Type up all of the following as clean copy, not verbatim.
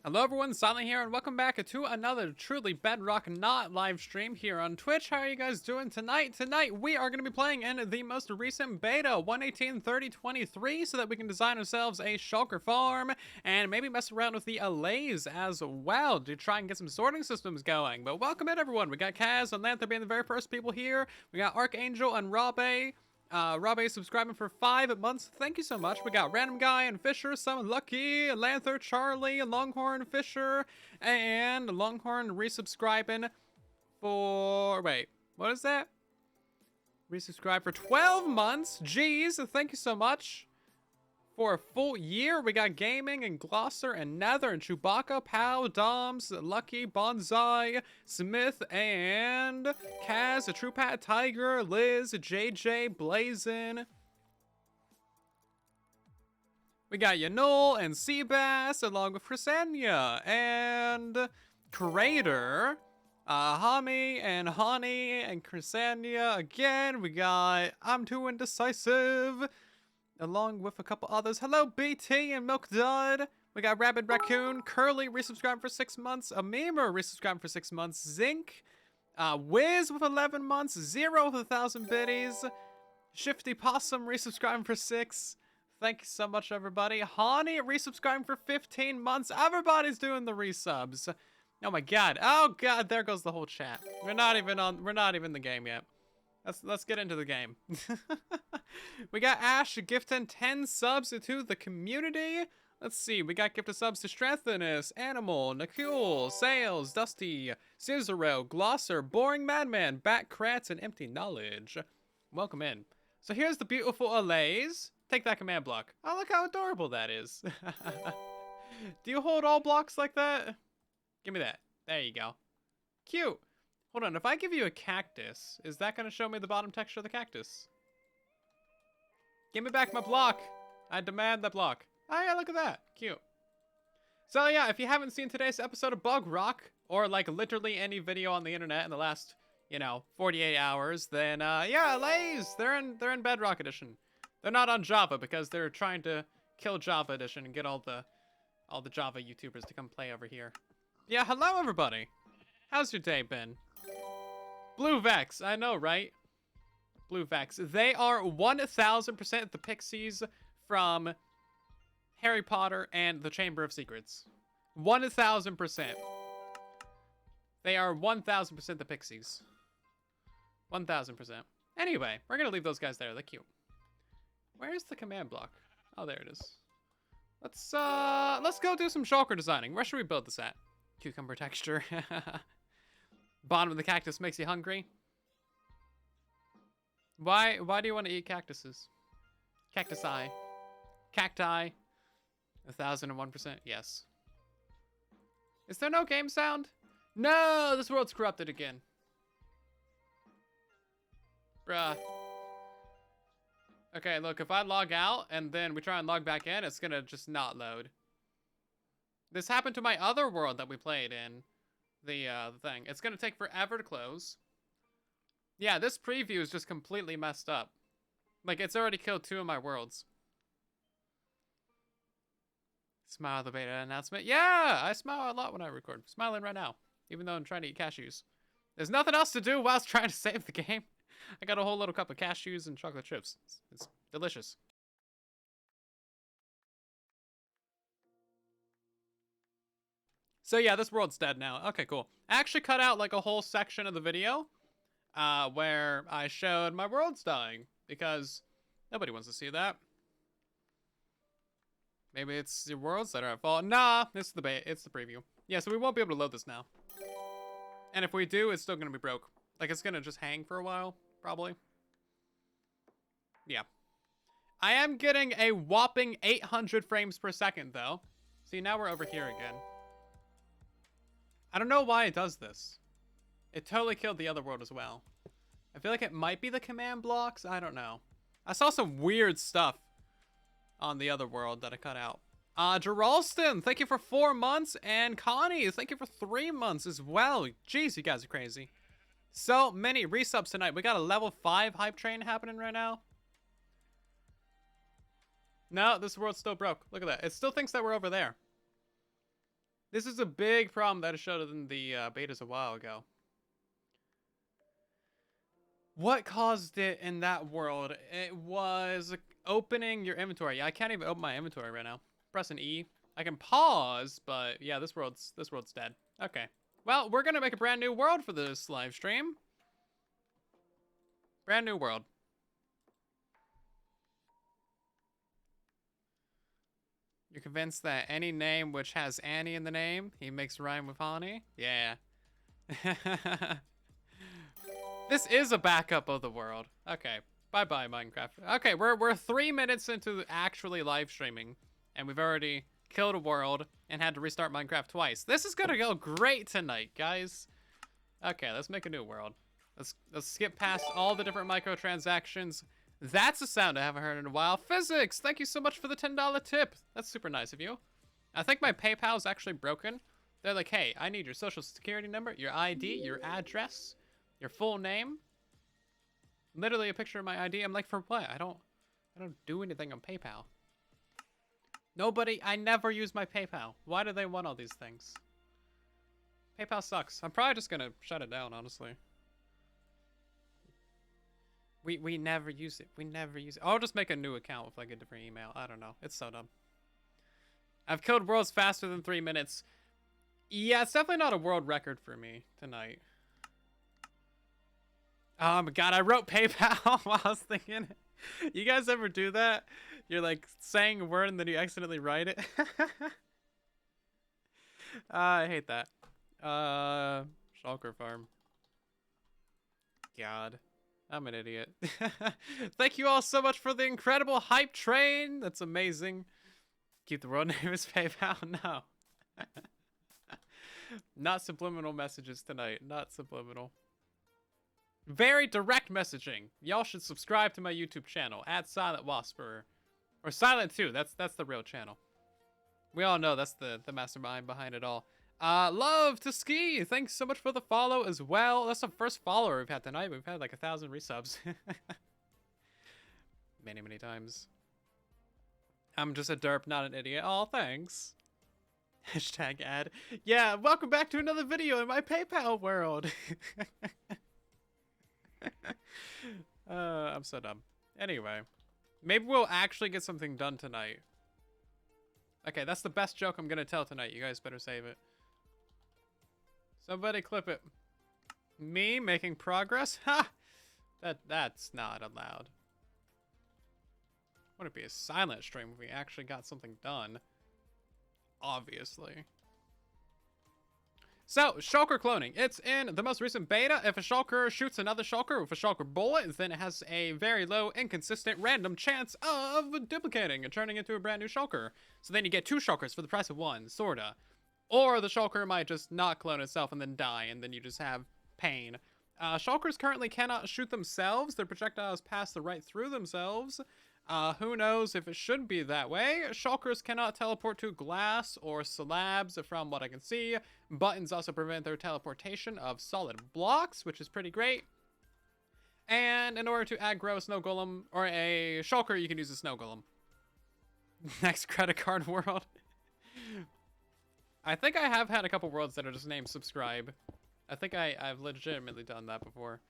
Hello everyone, Silent here, and welcome back to another truly Bedrock not live stream here on Twitch. How are you guys doing tonight? Tonight we are going to be playing in the most recent beta, 1.18.30.23, so that we can design ourselves a Shulker farm and maybe mess around with the Allays as well to try and get some sorting systems going. But welcome in everyone. We got Kaz and Lanther being the very first people here. We got Archangel and Rabe. Rabe subscribing for 5 months. Thank you so much. We got Random Guy and Fisher, Summon Lucky, Lanther, Charlie, Longhorn, Fisher, and Longhorn resubscribing for... Wait, what is that? Resubscribe for 12 months. Jeez, thank you so much. For a full year, we got Gaming and Glosser and Nether and Chewbacca, Pow, Doms, Lucky, Bonsai, Smith, and Kaz, a True Pat, Tiger, Liz, JJ, Blazin. We got Yanul and Seabass along with Chrysania and Crater, Hami and Honey and Chrysania again. We got I'm Too Indecisive, along with a couple others. Hello, BT and Milk Dud. We got Rabid Raccoon, Curly resubscribed for 6 months, Ameemer resubscribed for 6 months, Zinc, Wiz with 11 months, Zero with 1,000 biddies, Shifty Possum resubscribing for 6. Thank you so much, everybody. Hani resubscribing for 15 months. Everybody's doing the resubs. Oh my god. Oh god, there goes the whole chat. We're not even in the game yet. Let's get into the game. We got Ash gifting 10 subs to the community. Let's see, we got gifted subs to Strengthenus, Animal, Nakul, Sales, Dusty, Cicero, Glosser, Boring Madman, Bat Kratz, and Empty Knowledge. Welcome in. So here's the beautiful Allays. Take that command block. Oh, look how adorable that is. Do you hold all blocks like that? Give me that. There you go. Cute. Hold on, if I give you a cactus, is that going to show me the bottom texture of the cactus? Give me back my block. I demand that block. Oh yeah, look at that. Cute. So yeah, if you haven't seen today's episode of Bug Rock, or like literally any video on the internet in the last, 48 hours, then yeah, Allays, they're in Bedrock Edition. They're not on Java because they're trying to kill Java Edition and get all the Java YouTubers to come play over here. Yeah, hello everybody. How's your day been? Blue Vex, I know, right? Blue Vex. They are 1,000% the pixies from Harry Potter and the Chamber of Secrets. 1,000%. They are 1,000% the pixies. 1,000%. Anyway, we're gonna leave those guys there. They're cute. Where's the command block? Oh, there it is. Let's go do some shulker designing. Where should we build this at? Cucumber texture. Bottom of the cactus makes you hungry. Why do you want to eat cactuses? Cacti. Cacti. 1,001%. Yes. Is there no game sound? No, this world's corrupted again. Bruh. Okay, look, if I log out and then we try and log back in, it's gonna just not load. This happened to my other world that we played in. The thing. It's gonna take forever to close. Yeah, this preview is just completely messed up. Like, it's already killed 2 of my worlds. Smile at the beta announcement. Yeah, I smile a lot when I record. I'm smiling right now, even though I'm trying to eat cashews. There's nothing else to do whilst trying to save the game. I got a whole little cup of cashews and chocolate chips. It's delicious. So yeah, this world's dead now. Okay, cool. I actually cut out like a whole section of the video where I showed my worlds dying because nobody wants to see that. Maybe it's your worlds that are at fault. Nah, it's the preview. Yeah, so we won't be able to load this now. And if we do, it's still gonna be broke. Like, it's gonna just hang for a while, probably. Yeah. I am getting a whopping 800 frames per second, though. See, now we're over here again. I don't know why it does this. It totally killed the other world as well. I feel like it might be the command blocks. I don't know. I saw some weird stuff on the other world that I cut out. Geralston, thank you for 4 months. And Connie, thank you for 3 months as well. Jeez, you guys are crazy. So many resubs tonight. We got a level 5 hype train happening right now. No, this world's still broke. Look at that. It still thinks that we're over there. This is a big problem that I showed in the betas a while ago. What caused it in that world? It was opening your inventory. Yeah, I can't even open my inventory right now. Press an E. I can pause, but yeah, this world's dead. Okay. Well, we're gonna make a brand new world for this live stream. Brand new world. You're convinced that any name which has Annie in the name, he makes rhyme with honey? Yeah. This is a backup of the world. Okay. Bye-bye, Minecraft. Okay, we're 3 minutes into actually live streaming, and we've already killed a world and had to restart Minecraft twice. This is gonna go great tonight, guys. Okay, let's make a new world. Let's skip past all the different microtransactions. That's a sound I haven't heard in a while. Physics, thank you so much for the $10 tip. That's super nice of you. I think my PayPal is actually broken. They're like, hey, I need your social security number, your ID, your address, your full name. Literally a picture of my ID. I'm like, for what? I don't do anything on PayPal. Nobody, I never use my PayPal. Why do they want all these things? PayPal sucks. I'm probably just gonna shut it down, honestly. We never use it. We never use it. I'll just make a new account with like a different email. I don't know. It's so dumb. I've killed worlds faster than 3 minutes. Yeah, it's definitely not a world record for me tonight. Oh my god, I wrote PayPal while I was thinking it. You guys ever do that? You're like saying a word and then you accidentally write it. I hate that. Shulker farm. God. I'm an idiot. Thank you all so much for the incredible hype train. That's amazing. Keep the world name as PayPal. No. Not subliminal messages tonight. Not subliminal. Very direct messaging. Y'all should subscribe to my YouTube channel at Silent Wasper. Or Silent 2. That's the real channel. We all know that's the mastermind behind it all. Love to ski. Thanks so much for the follow as well. That's the first follower we've had tonight. We've had like 1,000 resubs. many times. I'm just a derp, not an idiot. Oh, thanks. Hashtag ad. Yeah, welcome back to another video in my PayPal world. I'm so dumb. Anyway, maybe we'll actually get something done tonight. Okay, that's the best joke I'm gonna tell tonight. You guys better save it. Somebody clip it. Me making progress? Ha! That's not allowed. Wouldn't it be a silent stream if we actually got something done? Obviously. So, Shulker cloning. It's in the most recent beta. If a Shulker shoots another Shulker with a Shulker bullet, then it has a very low, inconsistent, random chance of duplicating and turning into a brand new Shulker. So then you get 2 Shulkers for the price of 1, sorta. Or the Shulker might just not clone itself and then die, and then you just have pain. Shulkers currently cannot shoot themselves. Their projectiles pass right through themselves. Who knows if it should be that way. Shulkers cannot teleport to glass or slabs from what I can see. Buttons also prevent their teleportation of solid blocks, which is pretty great. And in order to aggro a snow golem or a Shulker, you can use a snow golem. Next credit card world. I think I have had a couple worlds that are just named subscribe. I think I've legitimately done that before.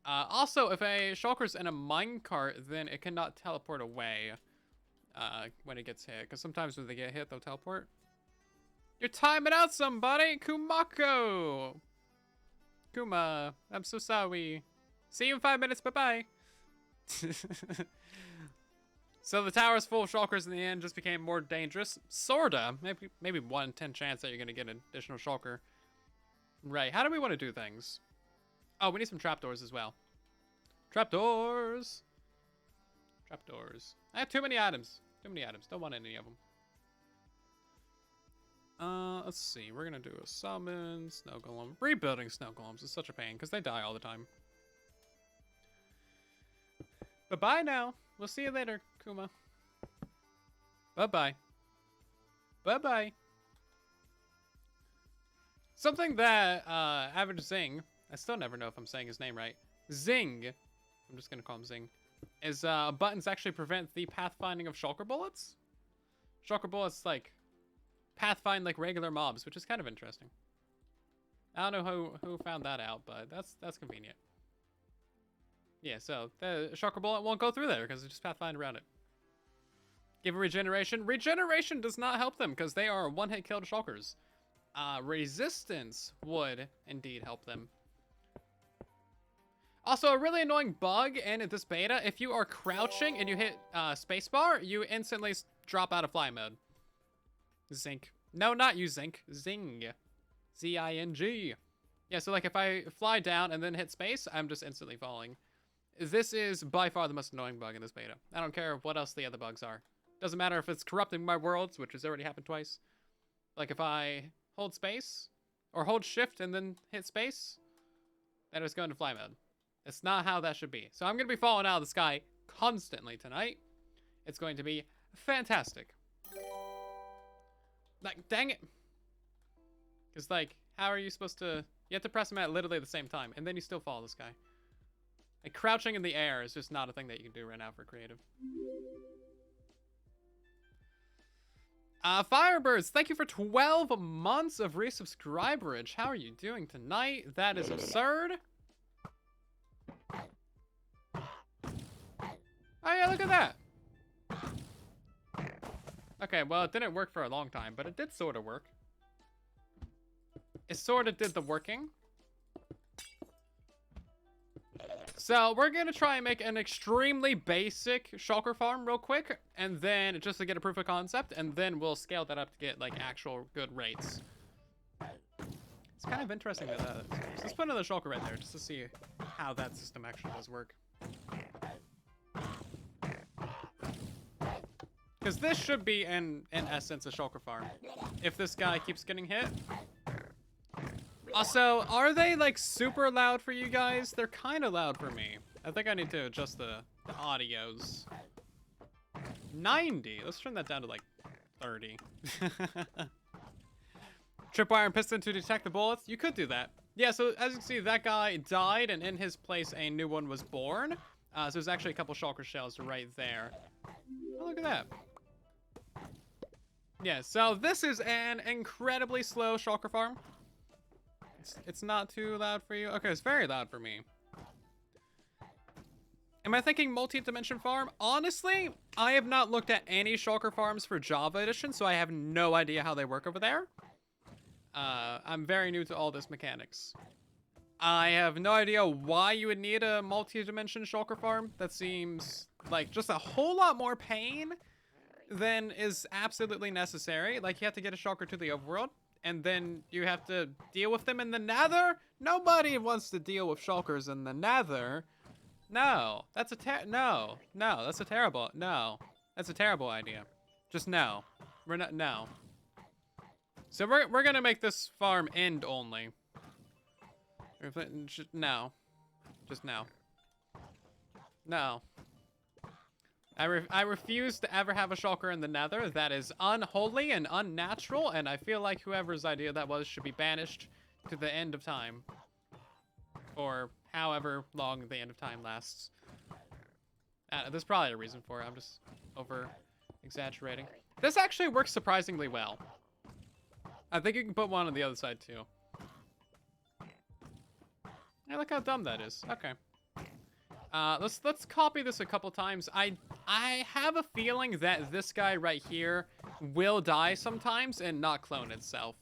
Also, if a Shulker's in a minecart, then it cannot teleport away when it gets hit. Because sometimes when they get hit, they'll teleport. You're timing out somebody! Kumako! Kuma, I'm so sorry. See you in 5 minutes, bye-bye. So the tower's full of Shulkers in the end just became more dangerous. Sorta. Maybe 1 in 10 chance that you're going to get an additional Shulker. Right, how do we want to do things? Oh, we need some trapdoors as well. Trapdoors! Trapdoors. I have too many items. Too many items. Don't want any of them. Let's see. We're going to do a summon, snow golem. Rebuilding snow golems is such a pain because they die all the time. Bye-bye now. We'll see you later, Kuma. Bye-bye. Bye-bye. Something that Average Zing, I still never know if I'm saying his name right. Zing, I'm just going to call him Zing, is buttons actually prevent the pathfinding of Shulker bullets. Shulker bullets, like, pathfind like regular mobs, which is kind of interesting. I don't know who found that out, but that's convenient. Yeah, so the Shulker bullet won't go through there because it just pathfind around it. Give a regeneration. Regeneration does not help them because they are one-hit kill to Shulkers. Resistance would indeed help them. Also, a really annoying bug in this beta, if you are crouching and you hit spacebar, you instantly drop out of fly mode. Zinc. No, not you, Zinc. Zing. Z-I-N-G. Yeah, so like if I fly down and then hit space, I'm just instantly falling. This is by far the most annoying bug in this beta. I don't care what else the other bugs are. Doesn't matter if it's corrupting my worlds, which has already happened twice. Like if I hold space, or hold shift and then hit space, then it's going to fly mode. It's not how that should be. So I'm going to be falling out of the sky constantly tonight. It's going to be fantastic. Like, dang it. Because, like, how are you supposed to... You have to press them at literally the same time, and then you still fall out of the sky. Like, crouching in the air is just not a thing that you can do right now for creative. Firebirds, thank you for 12 months of resubscriberage. How are you doing tonight? That is absurd. Oh yeah, look at that. Okay, well, it didn't work for a long time, but it did sort of work. It sort of did the working. So we're going to try and make an extremely basic Shulker farm real quick, and then just to get a proof of concept, and then we'll scale that up to get like actual good rates. It's kind of interesting that so let's put another Shulker right there just to see how that system actually does work. Because this should be, in essence, a Shulker farm. If this guy keeps getting hit. Also, are they, like, super loud for you guys? They're kind of loud for me. I think I need to adjust the audios. 90. Let's turn that down to, like, 30. Tripwire and piston to detect the bullets. You could do that. Yeah, so as you can see, that guy died, and in his place, a new one was born. So there's actually a couple Shulker shells right there. Oh, look at that. Yeah, so this is an incredibly slow Shulker farm. It's not too loud for you? Okay, it's very loud for me. Am I thinking multi-dimension farm? Honestly, I have not looked at any Shulker farms for Java Edition, so I have no idea how they work over there. I'm very new to all this mechanics. I have no idea why you would need a multi-dimension Shulker farm. That seems like just a whole lot more pain than is absolutely necessary. Like, you have to get a Shulker to the overworld, and then you have to deal with them in the nether? Nobody wants to deal with Shulkers in the nether. No, that's a that's a terrible, that's a terrible idea. Just no. We're not, no. So we're gonna make this farm end only. No. Just no. No. I refuse to ever have a Shulker in the nether. That is unholy and unnatural, and I feel like whoever's idea that was should be banished to the end of time. Or however long the end of time lasts. There's probably a reason for it. I'm just over-exaggerating. This actually works surprisingly well. I think you can put one on the other side, too. Hey, look how dumb that is. Okay. Let's copy this a couple times. I have a feeling that this guy right here will die sometimes and not clone itself.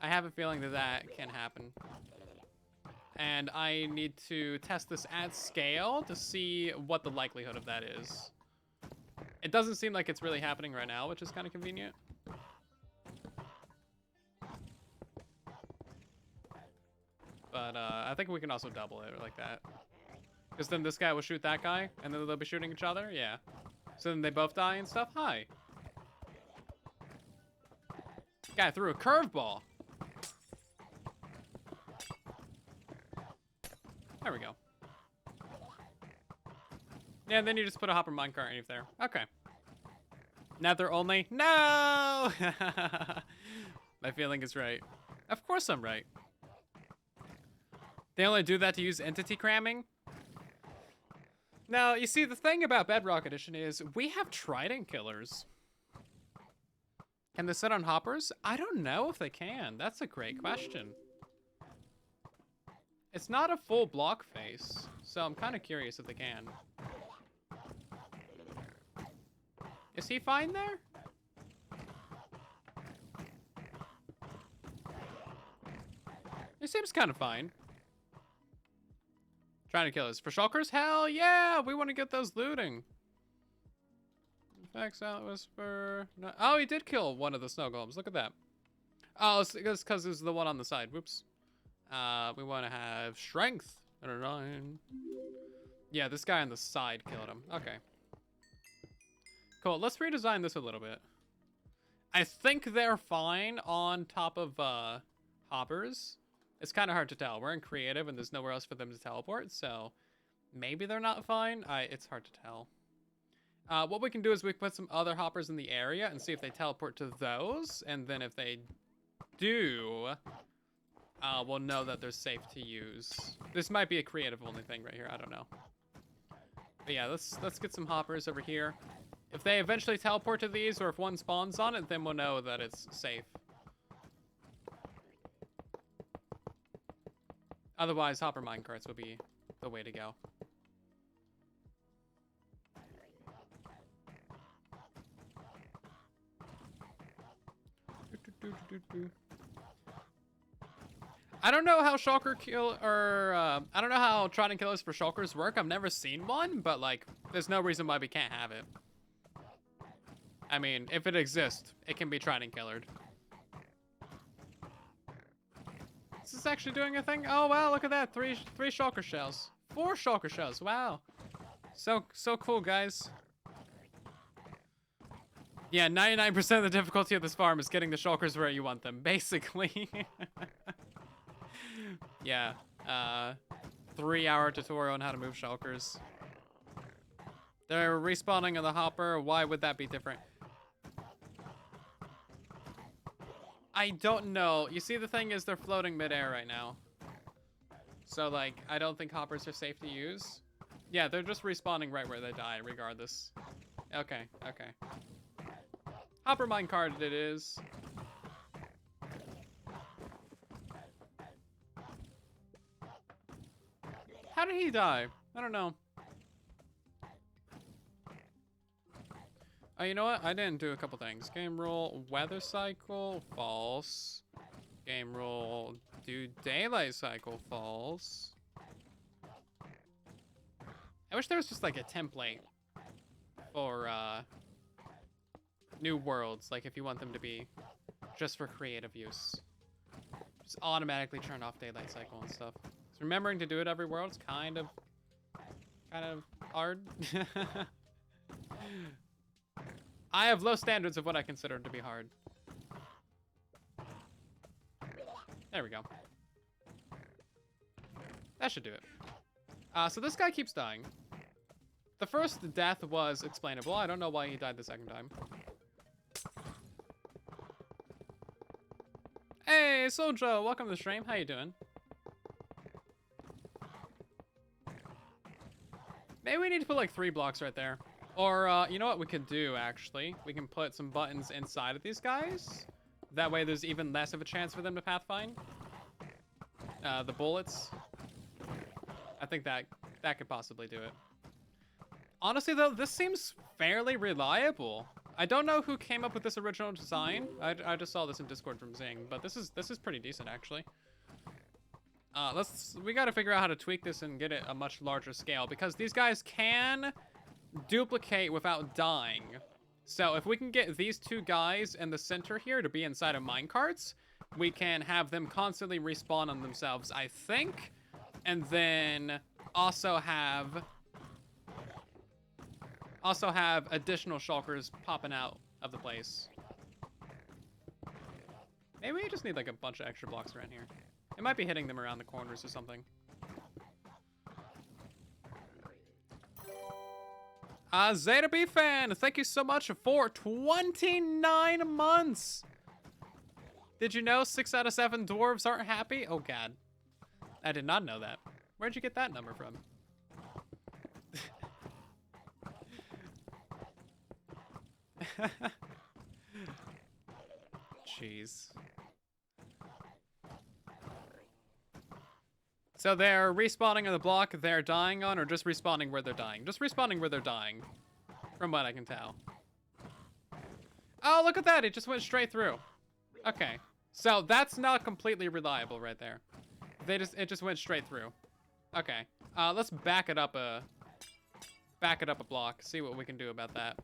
I have a feeling that that can happen. And I need to test this at scale to see what the likelihood of that is. It doesn't seem like it's really happening right now, which is kind of convenient. But I think we can also double it like that. Because then this guy will shoot that guy, and then they'll be shooting each other? Yeah. So then they both die and stuff? Hi. Guy threw a curveball. There we go. Yeah, and then you just put a hopper minecart underneath there. Okay. Nether only? No! My feeling is right. Of course I'm right. They only do that to use entity cramming? Now, you see, the thing about Bedrock Edition is we have trident killers. Can they sit on hoppers? I don't know if they can. That's a great question. It's not a full block face, so I'm kind of curious if they can. Is he fine there? He seems kind of fine. Trying to kill us. For shulkers? Hell yeah! We want to get those looting. Facts out whisper. No. Oh, he did kill one of the snow golems. Look at that. Oh, it's because it's the one on the side. Whoops. We want to have strength. I don't know. Yeah, this guy on the side killed him. Okay. Cool. Let's redesign this a little bit. I think they're fine on top of hoppers. It's kind of hard to tell. We're in creative and there's nowhere else for them to teleport, so maybe they're not fine. It's hard to tell. What we can do is we can put some other hoppers in the area and see if they teleport to those, and then if they do, we'll know that they're safe to use. This might be a creative only thing right here. I don't know. But yeah, let's get some hoppers over here. If they eventually teleport to these, or if one spawns on it, then we'll know that it's safe. Otherwise, hopper minecarts would be the way to go. I don't know how shulker kill, or I don't know how trident killers for shulkers work. I've never seen one, but like, there's no reason why we can't have it. I mean, if it exists, it can be trident killered. Is this actually doing a thing? Oh wow, look at that! Three shulker shells, 4 shulker shells. Wow, so cool, guys. Yeah, 99% of the difficulty of this farm is getting the shulkers where you want them, basically. Yeah, 3-hour tutorial on how to move shulkers. They're respawning on the hopper. Why would that be different? I don't know. You see, the thing is they're floating midair right now. So, like, I don't think hoppers are safe to use. Yeah, they're just respawning right where they die, regardless. Okay, okay. Hopper minecart it is. How did he die? I don't know. Oh, you know what? I didn't do a couple things. Game rule, weather cycle, false. Game rule, do daylight cycle, false. I wish there was just like a template for new worlds, like if you want them to be just for creative use. Just automatically turn off daylight cycle and stuff. So remembering to do it every world is kind of hard. I have low standards of what I consider to be hard. There we go. That should do it. So this guy keeps dying. The first death was explainable. I don't know why he died the second time. Hey, Sojo, welcome to the stream. How you doing? Maybe we need to put like 3 blocks right there. Or, you know what we could do, actually? We can put some buttons inside of these guys. That way there's even less of a chance for them to pathfind. The bullets. I think that could possibly do it. Honestly, though, this seems fairly reliable. I don't know who came up with this original design. I just saw this in Discord from Zing, but this is pretty decent, actually. We gotta figure out how to tweak this and get it a much larger scale, because these guys can duplicate without dying. So if we can get these 2 guys in the center here to be inside of minecarts, we can have them constantly respawn on themselves, I think, and then also have additional shulkers popping out of the place. Maybe we just need like a bunch of extra blocks around here. It might be hitting them around the corners or something. Zeta B fan, thank you so much for 29 months. Did you know 6 out of 7 dwarves aren't happy? Oh god, I did not know that. Where'd you get that number from? jeez. So they're respawning on the block they're dying on, or just respawning where they're dying? Just respawning where they're dying, from what I can tell. Oh, look at that. It just went straight through. Okay. So that's not completely reliable right there. It just went straight through. Okay. Let's back it up a block. See what we can do about that.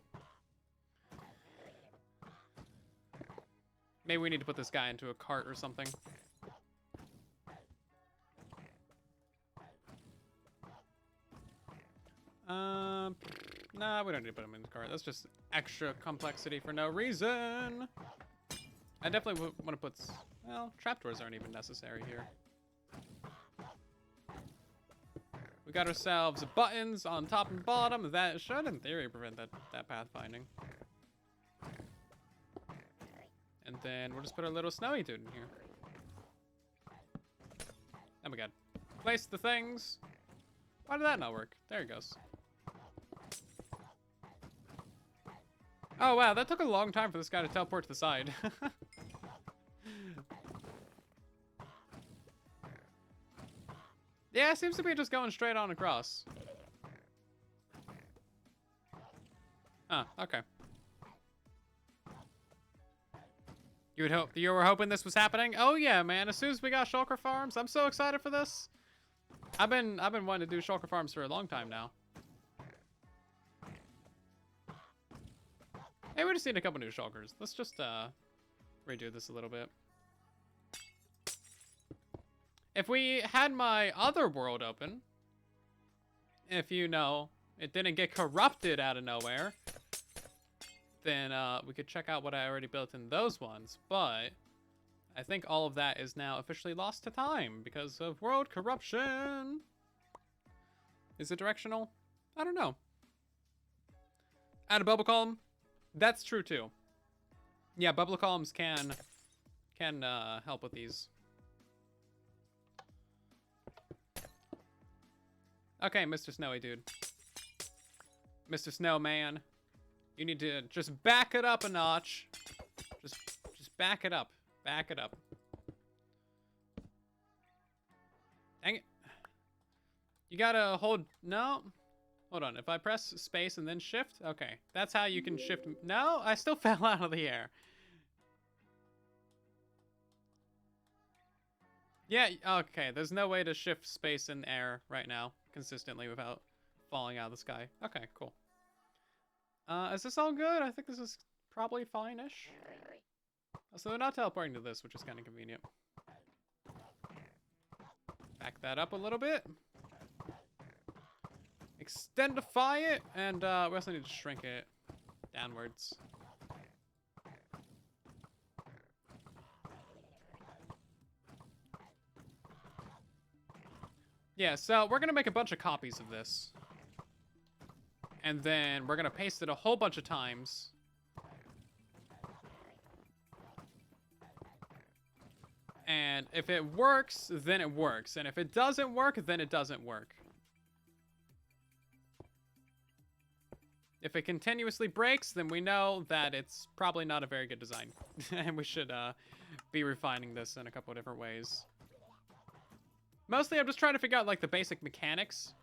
Maybe we need to put this guy into a cart or something. Nah, we don't need to put him in the cart. That's just extra complexity for no reason. I definitely want to put... Well, trapdoors aren't even necessary here. We got ourselves buttons on top and bottom. That should, in theory, prevent that pathfinding. And then we'll just put our little snowy dude in here. Oh my god. Place the things. Why did that not work? There he goes. Oh wow, that took a long time for this guy to teleport to the side. Yeah, it seems to be just going straight on across. Oh, okay. You were hoping this was happening? Oh yeah, man. As soon as we got Shulker farms, I'm so excited for this. I've been wanting to do Shulker farms for a long time now. Hey, we just need a couple new Shulkers. Let's just redo this a little bit. If we had my other world open, if you know, it didn't get corrupted out of nowhere, then we could check out what I already built in those ones. But I think all of that is now officially lost to time because of world corruption. Is it directional? I don't know. Add a bubble column. That's true too. Yeah, bubble columns can help with these. Okay, Mr. Snowy Dude. Mr. Snowman. You need to just back it up a notch. Just back it up. Back it up. Dang it. You gotta hold... No. Hold on. If I press space and then shift... Okay. That's how you can shift... No, I still fell out of the air. Yeah, okay. There's no way to shift space in air right now consistently without falling out of the sky. Okay, cool. Is this all good? I think this is probably fine-ish. So they're not teleporting to this, which is kind of convenient. Back that up a little bit. Extendify it, and we also need to shrink it downwards. Yeah, so we're gonna make a bunch of copies of this. And then we're gonna paste it a whole bunch of times. And if it works, then it works. And if it doesn't work, then it doesn't work. If it continuously breaks, then we know that it's probably not a very good design. And we should be refining this in a couple of different ways. Mostly, I'm just trying to figure out, like, the basic mechanics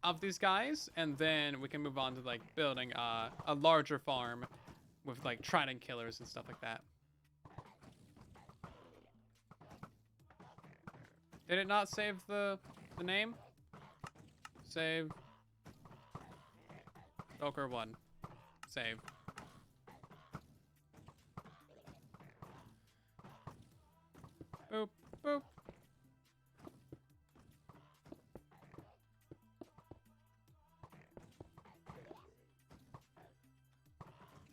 of these guys, and then we can move on to, like, building a larger farm with, like, trident killers and stuff like that. Did it not save the name? Save. Shulker 1. Save. Boop, boop.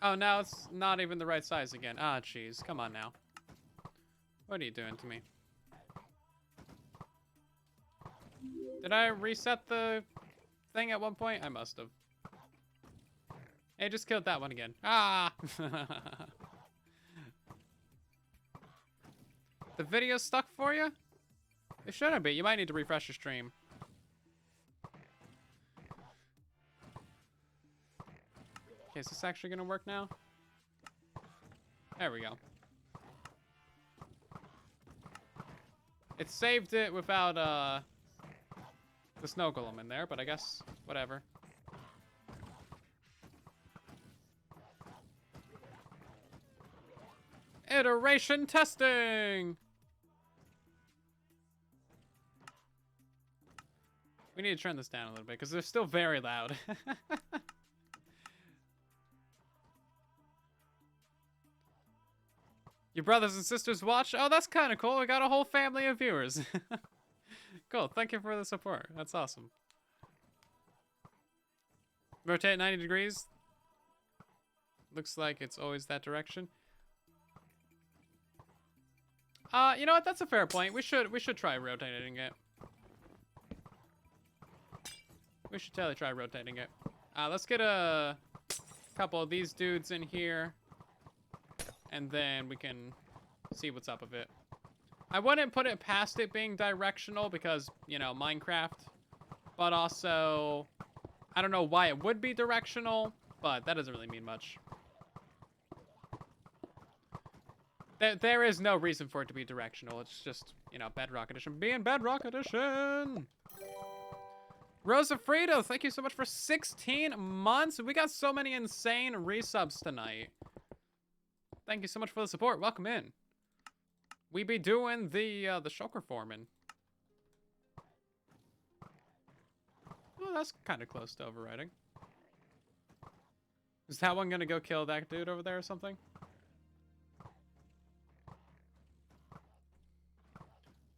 Oh, now it's not even the right size again. Ah, jeez. Come on now. What are you doing to me? Did I reset the thing at one point? I must have. Hey, just killed that one again. Ah! The video's stuck for you? It shouldn't be. You might need to refresh your stream. Okay, is this actually gonna work now? There we go. It saved it without the snow golem in there, but I guess whatever. Iteration testing! We need to turn this down a little bit because they're still very loud. Your brothers and sisters watch? Oh, that's kind of cool. We got a whole family of viewers. Cool. Thank you for the support. That's awesome. Rotate 90 degrees. Looks like it's always that direction. You know what? That's a fair point. We should try rotating it. We should totally try rotating it. Let's get a couple of these dudes in here. And then we can see what's up with it. I wouldn't put it past it being directional because, you know, Minecraft. But also, I don't know why it would be directional, but that doesn't really mean much. There is no reason for it to be directional. It's just, you know, Bedrock Edition being Bedrock Edition. Rosa Frito, thank you so much for 16 months. We got so many insane resubs tonight. Thank you so much for the support. Welcome in. We be doing the Shulker foreman. Oh, that's kind of close to overriding. Is that one gonna go kill that dude over there or something?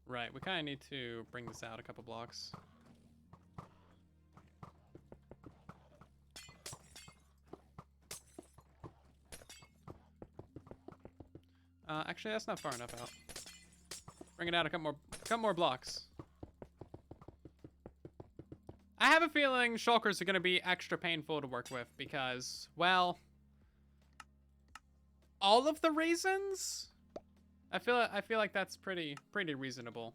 Right, we kind of need to bring this out a couple blocks. Actually, that's not far enough out. Bring it out a couple more blocks. I have a feeling shulkers are going to be extra painful to work with because, well, all of the reasons. I feel like that's pretty reasonable.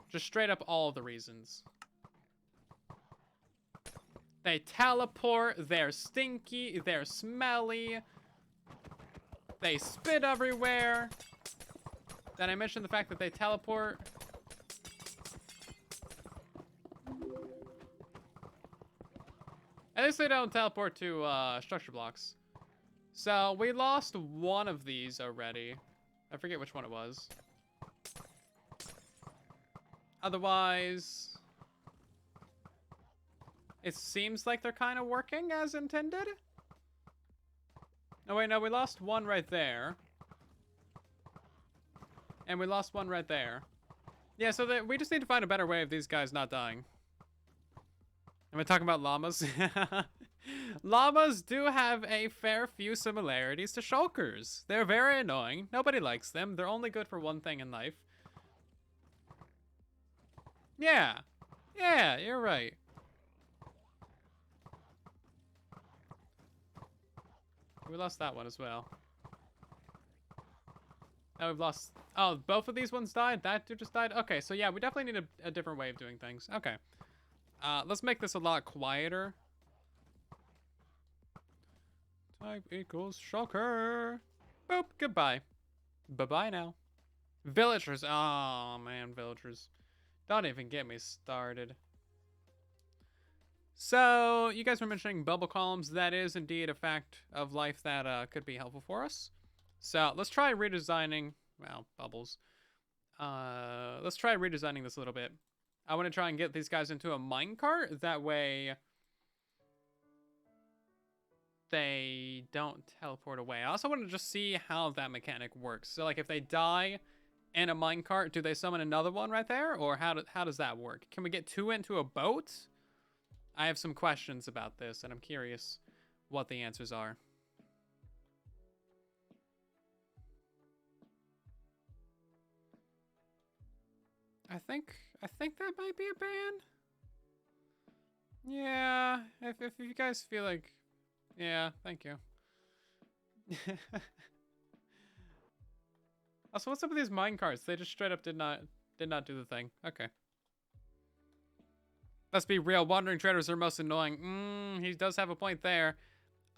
Just straight up all of the reasons. They teleport. They're stinky. They're smelly. They spit everywhere. Then I mentioned the fact that they teleport. At least they don't teleport to structure blocks. So we lost one of these already. I forget which one it was. Otherwise, it seems like they're kind of working as intended. Oh wait, no, we lost one right there. And we lost one right there. Yeah, so we just need to find a better way of these guys not dying. Am I talking about llamas? Llamas do have a fair few similarities to shulkers. They're very annoying. Nobody likes them. They're only good for one thing in life. Yeah. Yeah, you're right. We lost that one as well. Now we've lost... Oh, both of these ones died? That dude just died? Okay, so yeah, we definitely need a different way of doing things. Okay. Let's make this a lot quieter. Type equals shulker. Boop, goodbye. Bye-bye now. Villagers. Oh, man, villagers. Don't even get me started. So, you guys were mentioning bubble columns. That is indeed a fact of life that could be helpful for us. So, let's try redesigning... Well, bubbles. Let's try redesigning this a little bit. I want to try and get these guys into a minecart. That way, they don't teleport away. I also want to just see how that mechanic works. So, like, if they die in a minecart, do they summon another one right there? Or how does that work? Can we get two into a boat? I have some questions about this, and I'm curious what the answers are. I think that might be a ban. Yeah, if you guys feel like, yeah, thank you. Also, what's up with these minecarts? They just straight up did not do the thing. Okay. Let's be real. Wandering traders are most annoying. He does have a point there.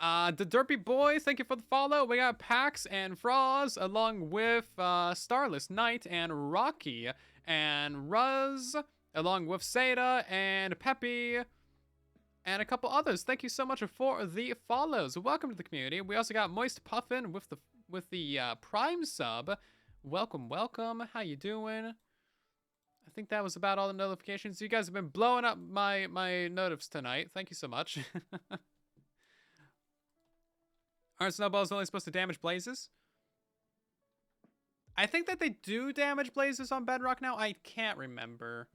The Derpy Boys, thank you for the follow. We got Pax and Froz, along with Starless Knight and Rocky and Ruz, along with Seda and Peppy, and a couple others. Thank you so much for the follows. Welcome to the community. We also got Moist Puffin with the Prime sub. Welcome, welcome. How you doing? I think that was about all the notifications. You guys have been blowing up my notifs tonight. Thank you so much. Aren't snowballs only supposed to damage blazes? I think that they do damage blazes on Bedrock now. I can't remember.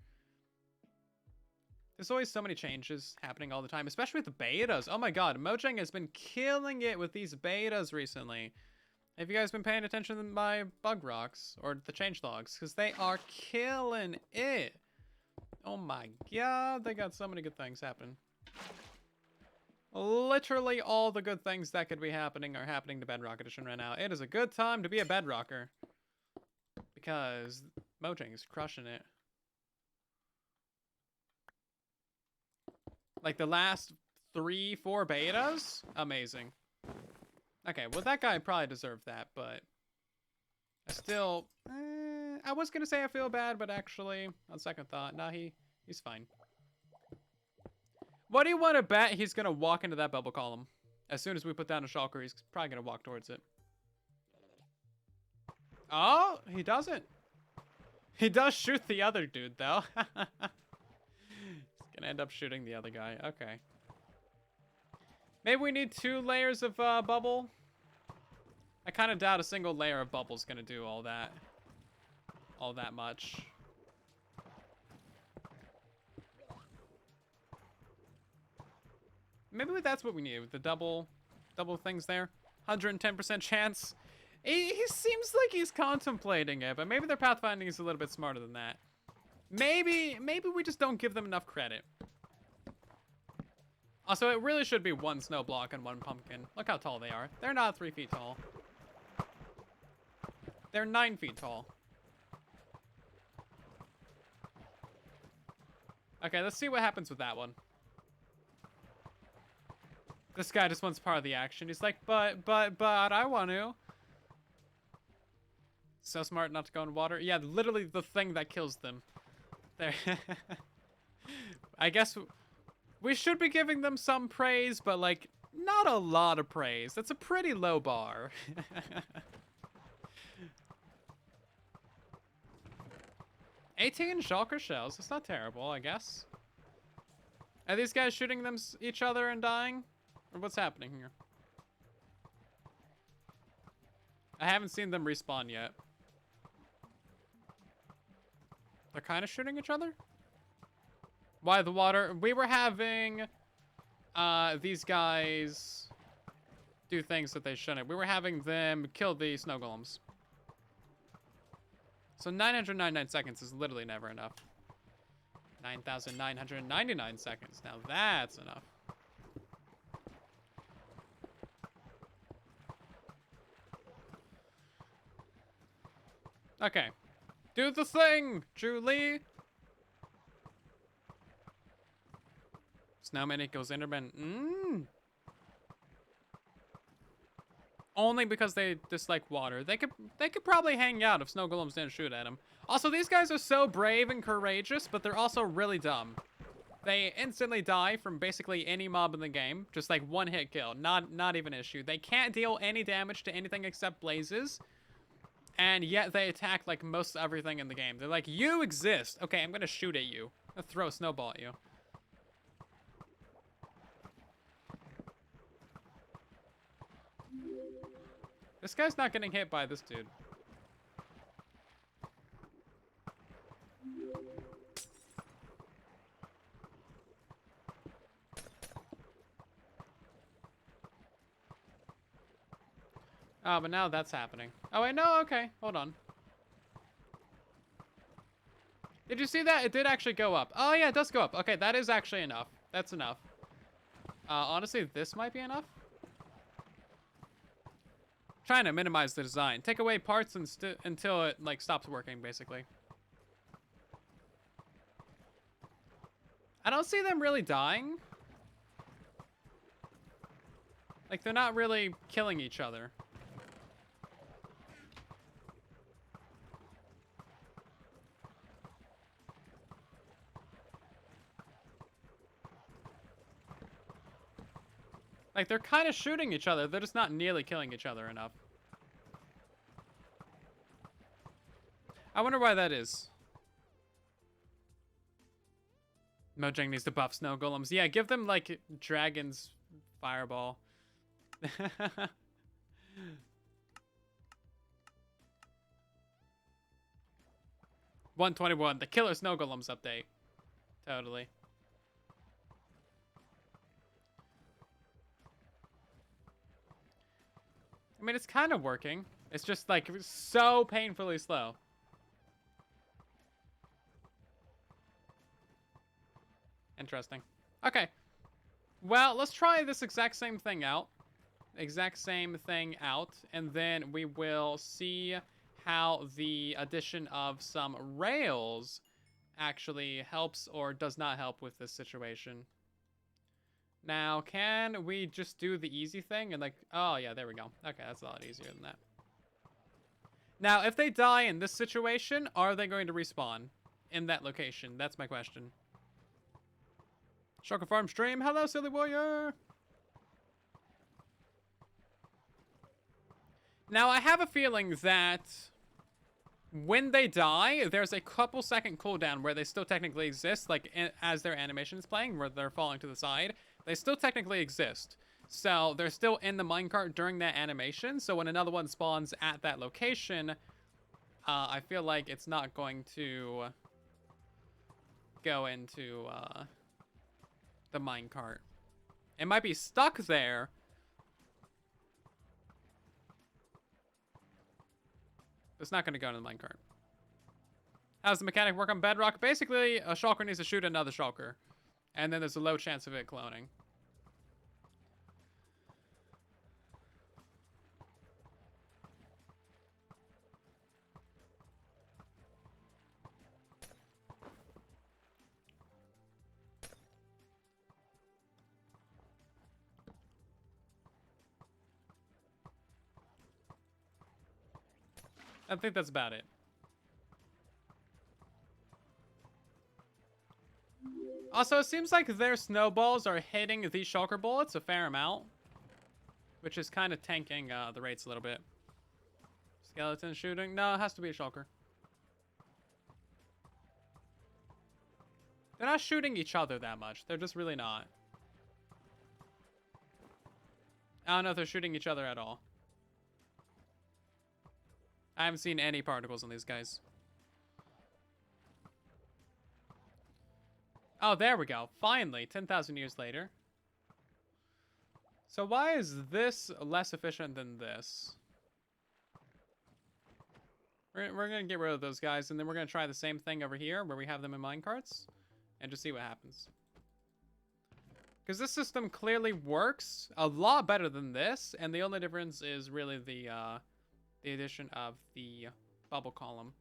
There's always so many changes happening all the time, especially with the betas. Oh my god, Mojang has been killing it with these betas recently. Have you guys been paying attention to my bug rocks or the change logs? Because they are killing it. Oh my god, they got so many good things happening. Literally all the good things that could be happening are happening to Bedrock Edition right now. It is a good time to be a Bedrocker. Because Mojang is crushing it. Like the last 3-4 betas? Amazing. Okay, well that guy probably deserved that, but I still... I was gonna say I feel bad, but actually, on second thought, nah, he's fine. What do you want to bet he's gonna walk into that bubble column? As soon as we put down a Shulker, he's probably gonna walk towards it. Oh, he doesn't. He does shoot the other dude, though. He's gonna end up shooting the other guy. Okay. Maybe we need 2 layers of bubble. I kind of doubt a single layer of bubble is gonna do all that much. Maybe that's what we need with the double things there. 110% chance. He seems like he's contemplating it, but maybe their pathfinding is a little bit smarter than that. Maybe we just don't give them enough credit. Also, it really should be 1 snow block and 1 pumpkin. Look how tall they are. They're not 3 feet tall. They're 9 feet tall. Okay, let's see what happens with that one. This guy just wants part of the action. He's like, but, I want to. So smart not to go in water. Yeah, literally the thing that kills them. There. I guess we should be giving them some praise, but like, not a lot of praise. That's a pretty low bar. 18 Shulker shells. That's not terrible, I guess. Are these guys shooting each other and dying? Or what's happening here? I haven't seen them respawn yet. They're kind of shooting each other? Why the water? We were having these guys do things that they shouldn't. We were having them kill the snow golems. So 999 seconds is literally never enough. 9,999 seconds. Now that's enough. Okay. Do the thing, Julie! Snowman equals Enderman. Only because they dislike water. They could probably hang out if snow golems didn't shoot at them. Also, these guys are so brave and courageous, but they're also really dumb. They instantly die from basically any mob in the game. Just like 1-hit kill. Not even an issue. They can't deal any damage to anything except blazes. And yet they attack like most everything in the game. They're like, you exist. Okay, I'm gonna shoot at you. I'll throw a snowball at you. This guy's not getting hit by this dude. Oh, but now that's happening. Oh, wait, no, okay. Hold on. Did you see that? It did actually go up. Oh, yeah, it does go up. Okay, that is actually enough. That's enough. Honestly, this might be enough. Trying to minimize the design. Take away parts until it, like, stops working, basically. I don't see them really dying. Like, they're not really killing each other. Like, they're kind of shooting each other. They're just not nearly killing each other enough. I wonder why that is. Mojang needs to buff snow golems. Yeah, give them, like, Dragon's Fireball. 121, the Killer Snow Golems update. Totally. I mean, it's kind of working. It's just, like, so painfully slow. Interesting. Okay. Well, let's try this exact same thing out. And then we will see how the addition of some rails actually helps or does not help with this situation. Now, can we just do the easy thing and, like, oh yeah, there we go. Okay, that's a lot easier than that. Now, if they die in this situation, are they going to respawn in that location? That's my question. Shulker Farm stream. Hello, Silly Warrior. Now, I have a feeling that when they die, there's a couple second cooldown where they still technically exist, like as their animation is playing, where they're falling to the side. They still technically exist. So they're still in the minecart during that animation. So when another one spawns at that location, I feel like it's not going to go into the minecart. It might be stuck there. It's not going to go into the minecart. How's the mechanic work on Bedrock? Basically, a shulker needs to shoot another shulker. And then there's a low chance of it cloning. I think that's about it. Also, it seems like their snowballs are hitting the shulker bullets a fair amount, which is kind of tanking the rates a little bit. Skeleton shooting? No, it has to be a shulker. They're not shooting each other that much. They're just really not. I don't know if they're shooting each other at all. I haven't seen any particles on these guys. Oh, there we go. Finally, 10,000 years later. So why is this less efficient than this? We're going to get rid of those guys, and then we're going to try the same thing over here, where we have them in minecarts, and just see what happens. Because this system clearly works a lot better than this, and the only difference is really the addition of the bubble column.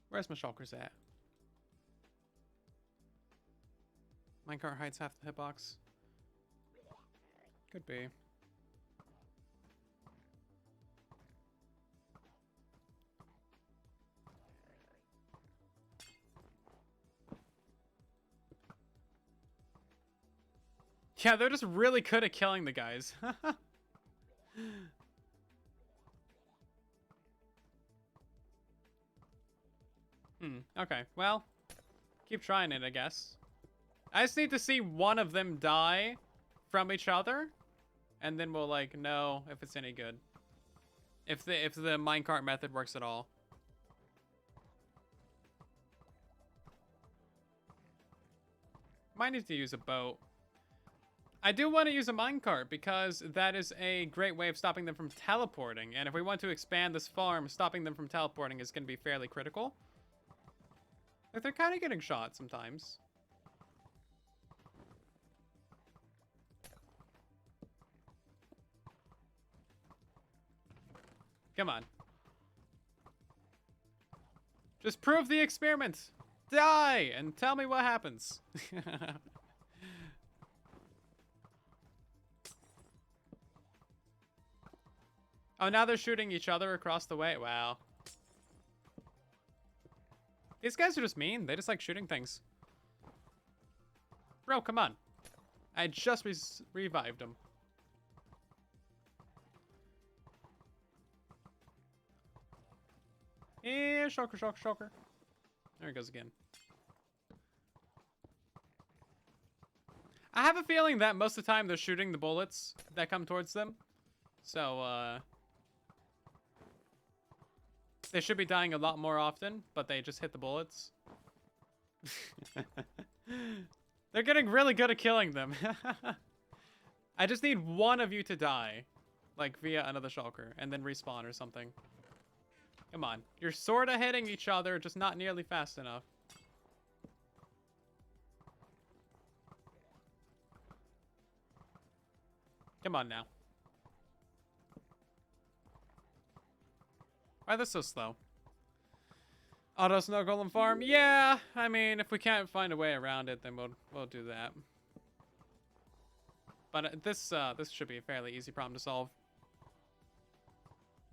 Where's my shulkers at? Minecart hides half the hitbox. Could be. Yeah, they're just really good at killing the guys. Okay, well, keep trying it, I guess. I just need to see one of them die from each other, and then we'll, like, know if it's any good. If the minecart method works at all. Might need to use a boat. I do want to use a minecart because that is a great way of stopping them from teleporting. And if we want to expand this farm, stopping them from teleporting is going to be fairly critical. Like, they're kind of getting shot sometimes. Come on. Just prove the experiment. Die and tell me what happens. Oh, now they're shooting each other across the way. Wow. These guys are just mean. They just like shooting things. Bro, come on. I just revived him. Yeah, Shulker, Shulker, Shulker. There he goes again. I have a feeling that most of the time they're shooting the bullets that come towards them. So, they should be dying a lot more often, but they just hit the bullets. They're getting really good at killing them. I just need one of you to die. Like, via another shulker, and then respawn or something. Come on. You're sort of hitting each other, just not nearly fast enough. Come on now. Why are they so slow? Auto snow golem farm? Yeah, I mean, if we can't find a way around it, then we'll do that. But this should be a fairly easy problem to solve.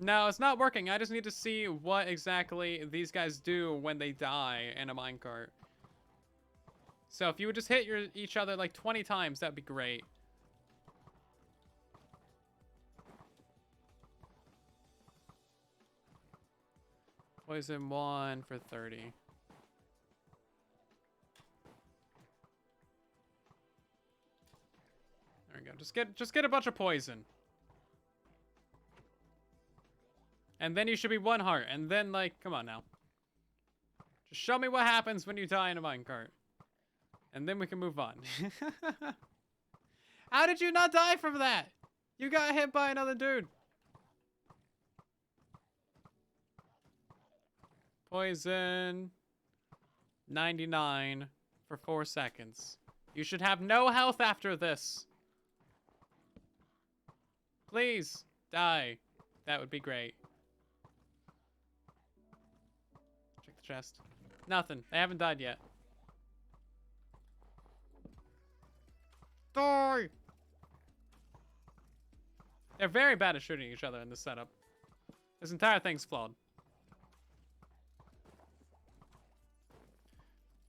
No, it's not working. I just need to see what exactly these guys do when they die in a minecart. So if you would just hit each other like 20 times, that'd be great. Poison 1 for 30. There we go. Just get a bunch of poison. And then you should be 1 heart. And then, like, come on now. Just show me what happens when you die in a minecart. And then we can move on. How did you not die from that? You got hit by another dude. Poison. 99 for 4 seconds. You should have no health after this. Please, die. That would be great. Check the chest. Nothing. They haven't died yet. Die! They're very bad at shooting each other in this setup. This entire thing's flawed.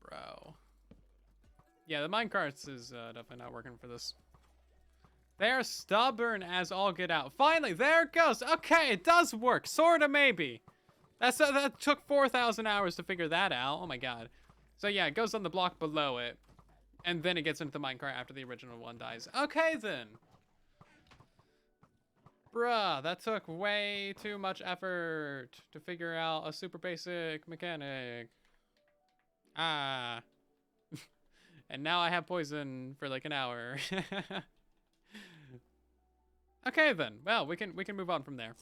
Bro. Yeah, the minecarts is definitely not working for this. They're stubborn as all get out. Finally, there it goes. Okay, it does work. Sorta, maybe. That took 4,000 hours to figure that out. Oh my god. So yeah, it goes on the block below it. And then it gets into the minecart after the original one dies. Okay, then. Bruh, that took way too much effort to figure out a super basic mechanic. Ah. And now I have poison for like an hour. Okay, then. Well, we can move on from there.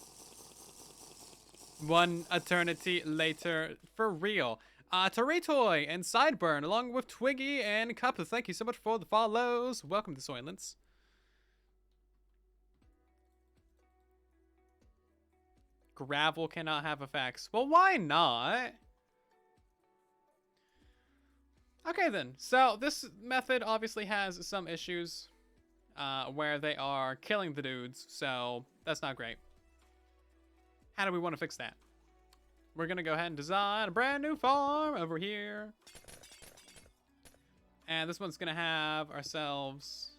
1 eternity later, for real. Toritoy and Sideburn, along with Twiggy and Cup, thank you so much for the follows. Welcome to Soylence. Gravel cannot have effects. Well, why not? Okay, then. So, this method obviously has some issues where they are killing the dudes, so that's not great. How do we want to fix that? We're going to go ahead and design a brand new farm over here. And this one's going to have ourselves...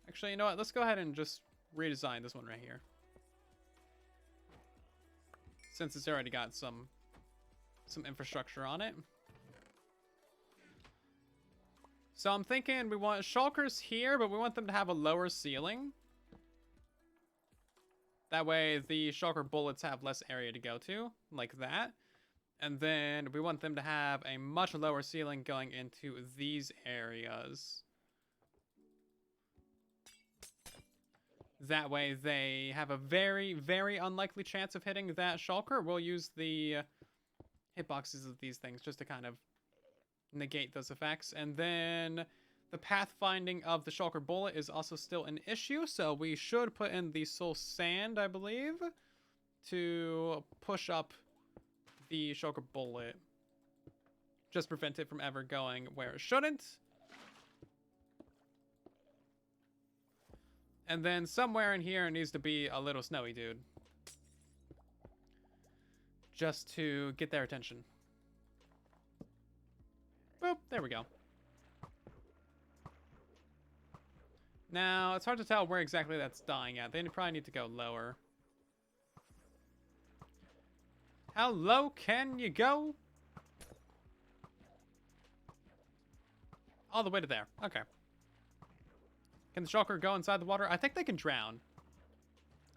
Actually, you know what? Let's go ahead and just redesign this one right here. Since it's already got some infrastructure on it. So I'm thinking we want shulkers here, but we want them to have a lower ceiling. That way the shulker bullets have less area to go to, like that. And then we want them to have a much lower ceiling going into these areas. That way they have a very, very unlikely chance of hitting that shulker. We'll use the hitboxes of these things just to kind of negate those effects. And then the pathfinding of the shulker bullet is also still an issue, so we should put in the soul sand, I believe, to push up the Shulker bullet. Just prevent it from ever going where it shouldn't. And then somewhere in here needs to be a little snowy dude. Just to get their attention. Boop, there we go. Now, it's hard to tell where exactly that's dying at. They probably need to go lower. How low can you go? All the way to there. Okay. Can the Shulker go inside the water? I think they can drown.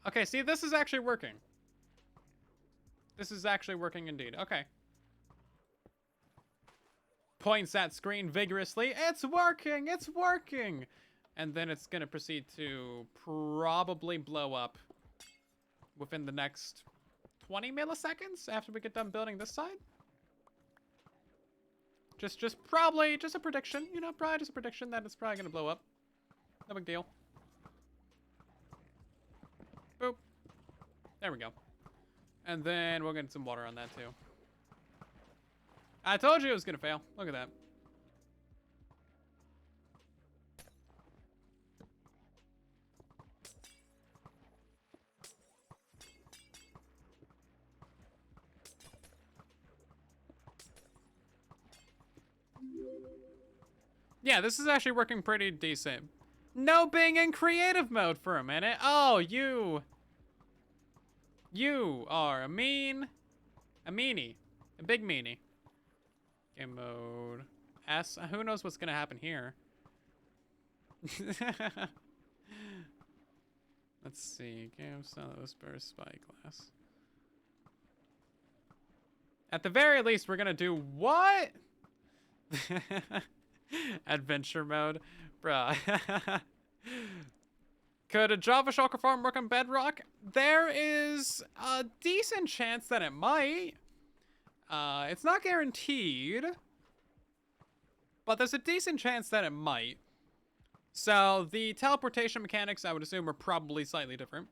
Okay, see, this is actually working. This is actually working indeed. Okay. Points at screen vigorously. It's working! It's working! And then it's going to proceed to probably blow up within the next 20 milliseconds after we get done building this side. Probably just a prediction, you know, probably just a prediction that it's probably going to blow up. No big deal. Boop. There we go. And then we'll get some water on that too. I told you it was going to fail. Look at that. Yeah, this is actually working pretty decent. No being in creative mode for a minute. Oh, you are a meanie. A big meanie. Game mode. S. Who knows what's gonna happen here? Let's see. Game style whisper spyglass. At the very least, we're gonna do what? Adventure mode. Bruh. Could a Java Shulker farm work on Bedrock? There is a decent chance that it might. It's not guaranteed. But there's a decent chance that it might. So the teleportation mechanics, I would assume, are probably slightly different.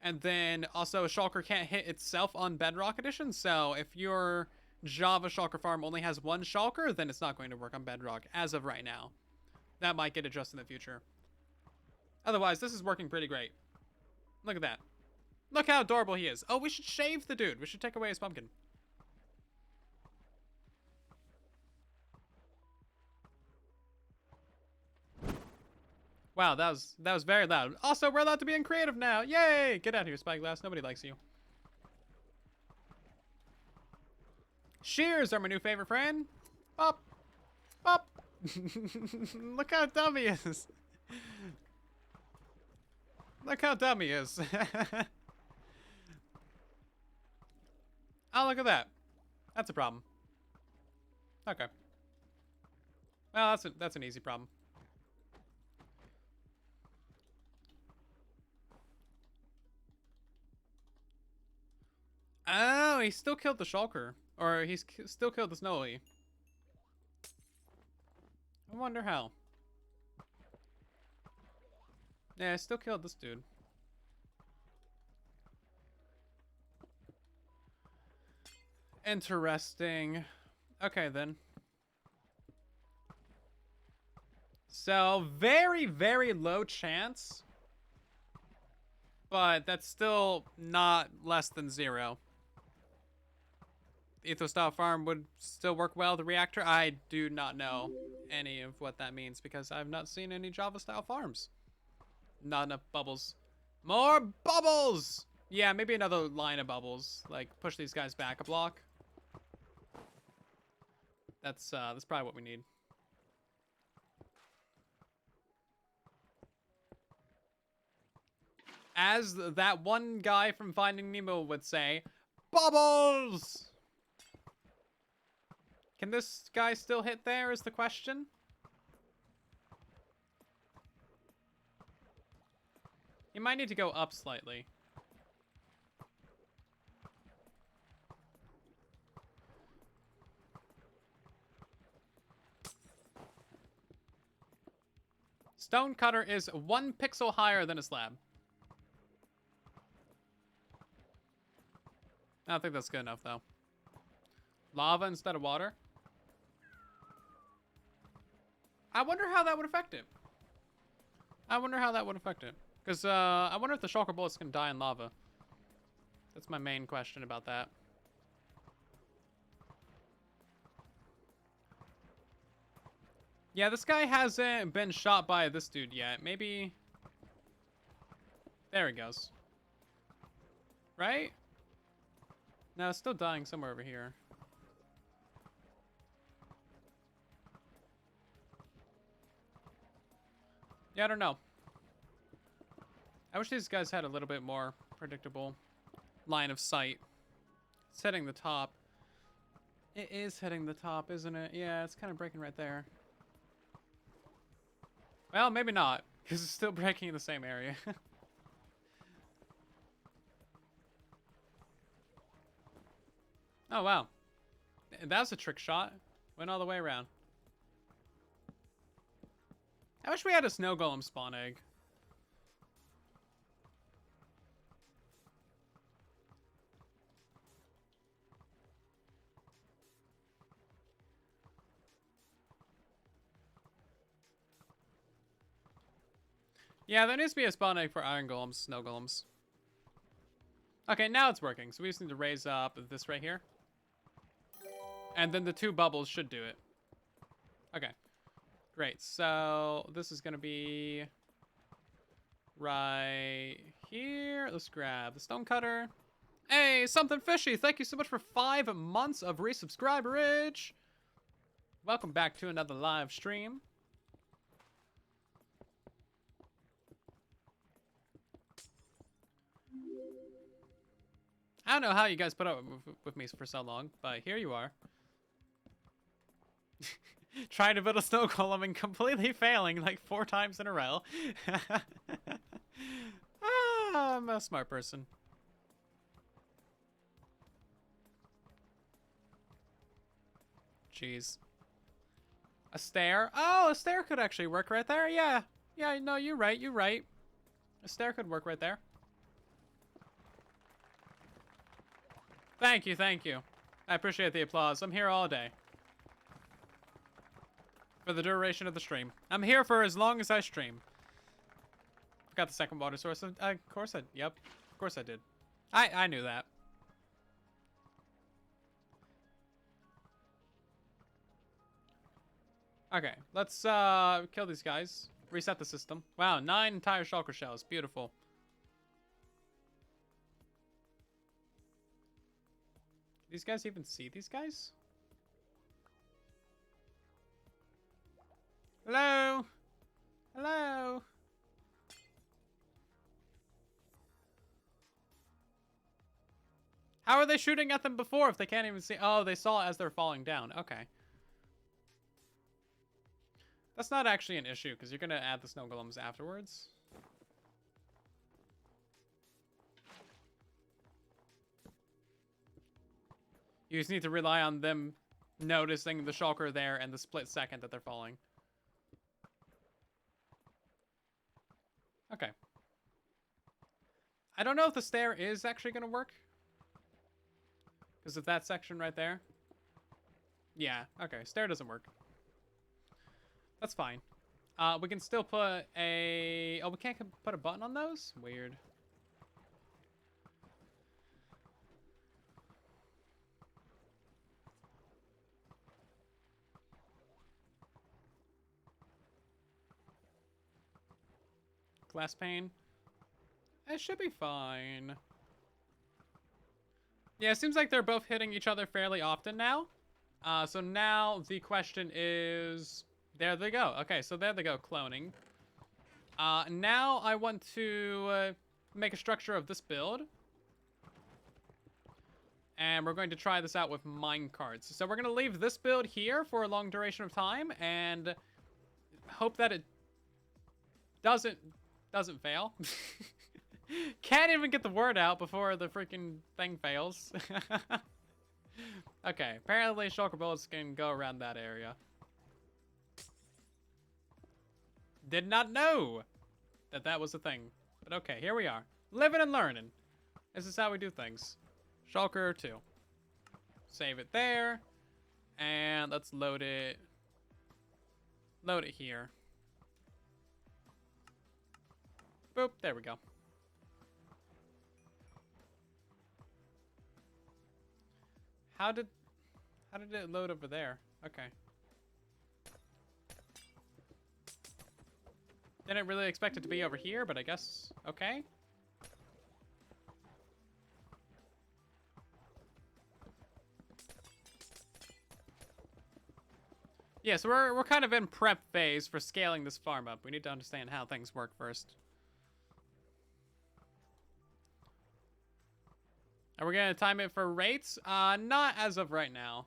And then also Shulker can't hit itself on Bedrock Edition. So if your Java Shulker farm only has one Shulker, then it's not going to work on Bedrock as of right now. That might get adjusted in the future. Otherwise, this is working pretty great. Look at that. Look how adorable he is. Oh, we should shave the dude. We should take away his pumpkin. Wow, that was very loud. Also, we're allowed to be in creative now. Yay! Get out of here, Spyglass. Nobody likes you. Shears are my new favorite friend. Up. Up. Look how dumb he is. Look how dumb he is. Oh, look at that. That's a problem. Okay. Well, that's an easy problem. Oh, he still killed the Shulker. Or he's still killed the Snowy. I wonder how. Yeah, I still killed this dude. Interesting. Okay, then. So, very, very low chance. But that's still not less than 0. Ethos-style farm would still work well. The reactor, I do not know any of what that means because I've not seen any Java-style farms. Not enough bubbles. More bubbles! Yeah, maybe another line of bubbles. Like, push these guys back a block. That's probably what we need. As that one guy from Finding Nemo would say, bubbles! Can this guy still hit there is the question? He might need to go up slightly. Stone cutter is 1 pixel higher than a slab. I don't think that's good enough, though. Lava instead of water? I wonder how that would affect it. I wonder how that would affect it. Because, I wonder if the shulker bullets can die in lava. That's my main question about that. Yeah, this guy hasn't been shot by this dude yet. Maybe... There he goes. Right? No, it's still dying somewhere over here. Yeah, I don't know. I wish these guys had a little bit more predictable line of sight. It's hitting the top. It is hitting the top, isn't it? Yeah, it's kind of breaking right there. Well, maybe not, because it's still breaking in the same area. Oh, wow. That was a trick shot. Went all the way around. I wish we had a snow golem spawn egg. Yeah, there needs to be a spawn egg for iron golems, snow golems. Okay, now it's working. So we just need to raise up this right here. And then the 2 bubbles should do it. Okay. Great. So this is going to be right here. Let's grab the stone cutter. Hey, something fishy. Thank you so much for 5 months of resubscriberage. Welcome back to another live stream. I don't know how you guys put up with me for so long, but here you are. Trying to build a snow golem and completely failing like 4 times in a row. I'm a smart person. Jeez. A stair? Oh, a stair could actually work right there. Yeah. Yeah, no, you're right. You're right. A stair could work right there. Thank you, thank you. I appreciate the applause. I'm here all day. For the duration of the stream. I'm here for as long as I stream. Got the second water source. Of course I... Yep. Of course I did. I knew that. Okay. Let's kill these guys. Reset the system. Wow, 9 entire shulker shells. Beautiful. These guys even see these guys? Hello? Hello? How are they shooting at them before if they can't even see? Oh, they saw it as they're falling down. Okay. That's not actually an issue because you're going to add the snow golems afterwards. You just need to rely on them noticing the shulker there and the split second that they're falling. Okay. I don't know if the stair is actually going to work. Because of that section right there. Yeah, okay. Stair doesn't work. That's fine. We can still put a... Oh, we can't put a button on those? Weird. Glass pane. It should be fine. Yeah, it seems like they're both hitting each other fairly often now. So now the question is... There they go. Okay, so there they go, cloning. Now I want to make a structure of this build. And we're going to try this out with minecarts. So we're going to leave this build here for a long duration of time. And hope that it doesn't fail. Can't even get the word out before the freaking thing fails. Okay, apparently shulker bullets can go around that area. Did not know that that was a thing. But okay, here we are. Living and learning. This is how we do things. Shulker 2. Save it there. And let's load it. Load it here. Boop, there we go. How did it load over there? Okay. Didn't really expect it to be over here, but I guess okay. Yeah, so we're kind of in prep phase for scaling this farm up. We need to understand how things work first. Are we gonna time it for rates? Not as of right now.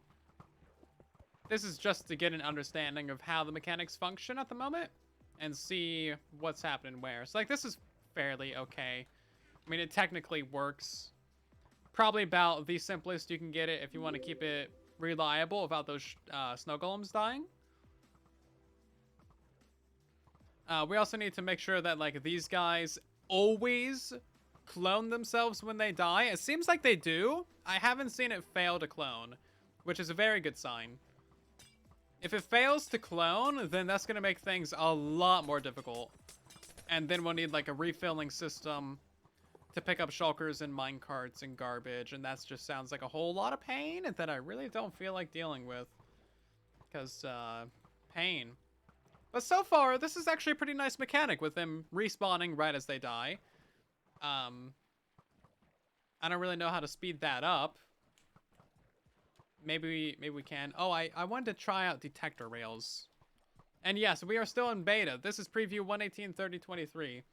This is just to get an understanding of how the mechanics function at the moment and see what's happening where. So like this is fairly okay. I mean, it technically works. Probably about the simplest you can get it if you want to keep it reliable without those snow golems dying. We also need to make sure that like these guys always clone themselves when they die. It seems like they do. I haven't seen it fail to clone, which is a very good sign. If it fails to clone, then that's going to make things a lot more difficult. And then we'll need like a refilling system to pick up shulkers and minecarts and garbage, and that just sounds like a whole lot of pain that I really don't feel like dealing with. Because, pain. But so far, this is actually a pretty nice mechanic with them respawning right as they die. I don't really know how to speed that up. Maybe we can. Oh, I wanted to try out detector rails. And yes, we are still in beta. This is preview 118.30.23.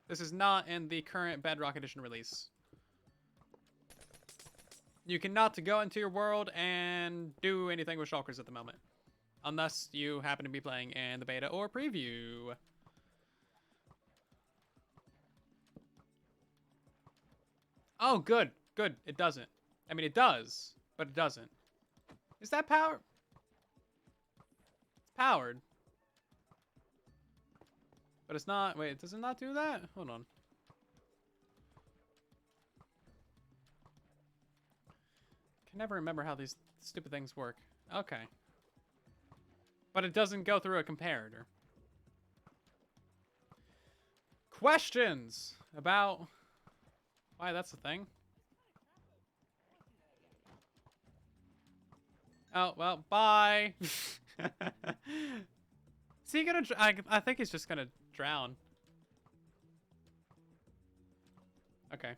This is not in the current Bedrock Edition release. You cannot go into your world and do anything with shulkers at the moment. Unless you happen to be playing in the beta or preview. Oh, good. Good. It doesn't. I mean, it does, but it doesn't. Is that power? It's powered. But it's not. Wait, does it not do that? Hold on. Can never remember how these stupid things work. Okay. But it doesn't go through a comparator. Questions about why that's the thing. Oh, well, bye. Is he gonna... I think he's just gonna drown. Okay.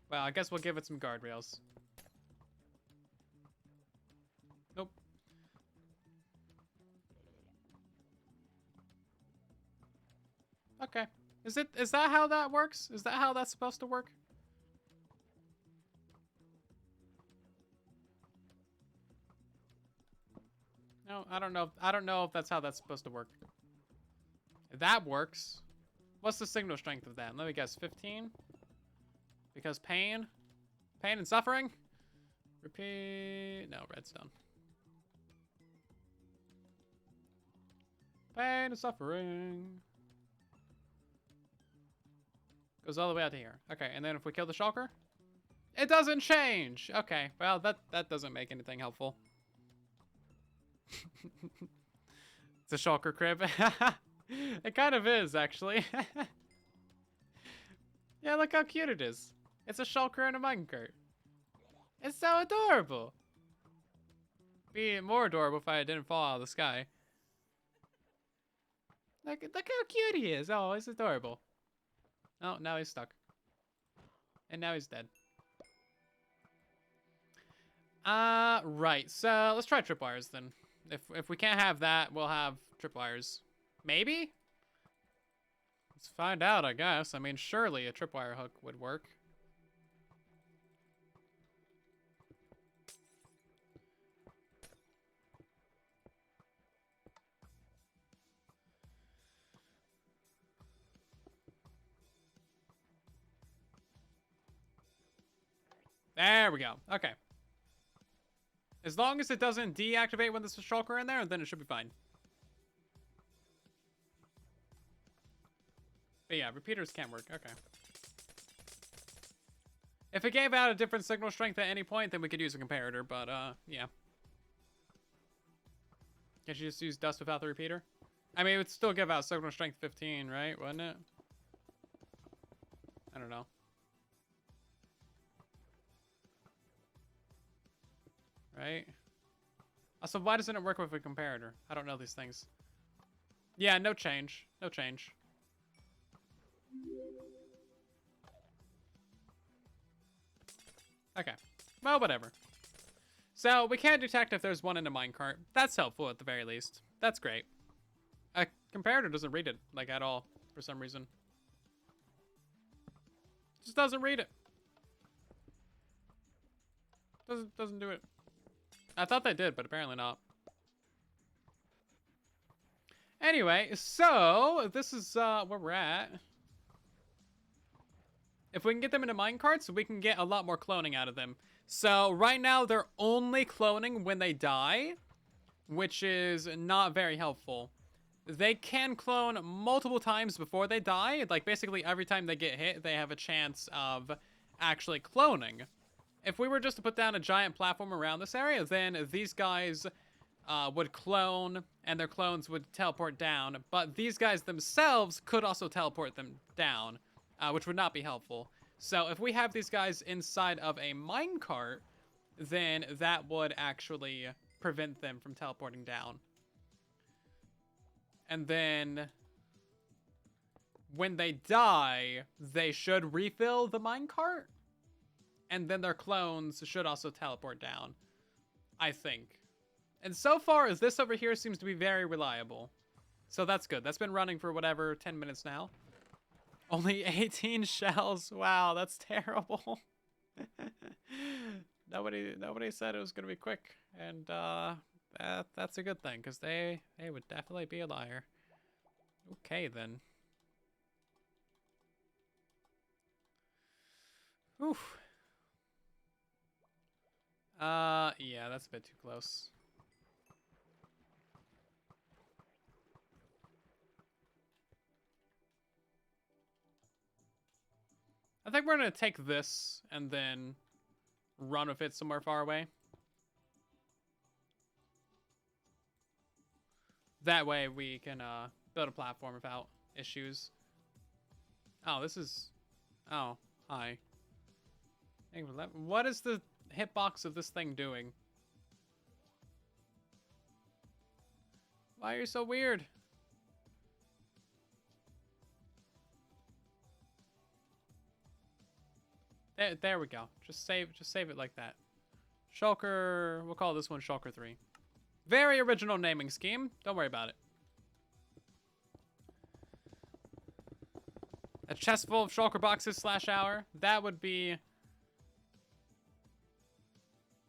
Well, I guess we'll give it some guardrails. Nope. Okay. Is that how that works? Is that how that's supposed to work? No, I don't know. I don't know if that's how that's supposed to work. If that works, what's the signal strength of that? Let me guess, 15? Because pain? Pain and suffering? Repeat. No, redstone. Pain and suffering. Goes all the way out to here. Okay, and then if we kill the shulker, it doesn't change. Okay, well, that doesn't make anything helpful. It's a shulker crib. It kind of is, actually. Yeah, look how cute it is. It's a shulker and a minecart. It's so adorable. Be more adorable if I didn't fall out of the sky. Look how cute he is. Oh, it's adorable. Oh, now he's stuck. And now he's dead. Right. So let's try tripwires then. If we can't have that, we'll have tripwires. Maybe? Let's find out, I guess. I mean, surely a tripwire hook would work. There we go. Okay. As long as it doesn't deactivate when there's a shulker in there, then it should be fine. But yeah, repeaters can't work. Okay. If it gave out a different signal strength at any point, then we could use a comparator, but, yeah. Can't you just use dust without the repeater? I mean, it would still give out signal strength 15, right? Wouldn't it? I don't know. Right? Also, why doesn't it work with a comparator? I don't know these things. Yeah, no change. No change. Okay. Well, whatever. So, we can't detect if there's one in a minecart. That's helpful at the very least. That's great. A comparator doesn't read it, like, at all, for some reason. Just doesn't read it. Doesn't do it. I thought they did, but apparently not. Anyway, so this is where we're at. If we can get them into minecarts, we can get a lot more cloning out of them. So right now they're only cloning when they die, which is not very helpful. They can clone multiple times before they die. Like basically every time they get hit, they have a chance of actually cloning. If we were just to put down a giant platform around this area, then these guys would clone and their clones would teleport down. But these guys themselves could also teleport them down, which would not be helpful. So if we have these guys inside of a minecart, then that would actually prevent them from teleporting down. And then when they die, they should refill the minecart. And then their clones should also teleport down, I think. And so far, as this over here seems to be very reliable. So that's good. That's been running for whatever, 10 minutes now. Only 18 shells. Wow, that's terrible. Nobody said it was going to be quick. And that's a good thing, because they would definitely be a liar. Okay, then. Oof. Yeah, that's a bit too close. I think we're gonna take this and then run with it somewhere far away. That way we can build a platform without issues. Oh, this is... Oh, hi. What is the hitbox of this thing doing? Why are you so weird? There we go. Just save it like that. Shulker, we'll call this one Shulker 3. Very original naming scheme. Don't worry about it. A chest full of Shulker boxes / hour. That would be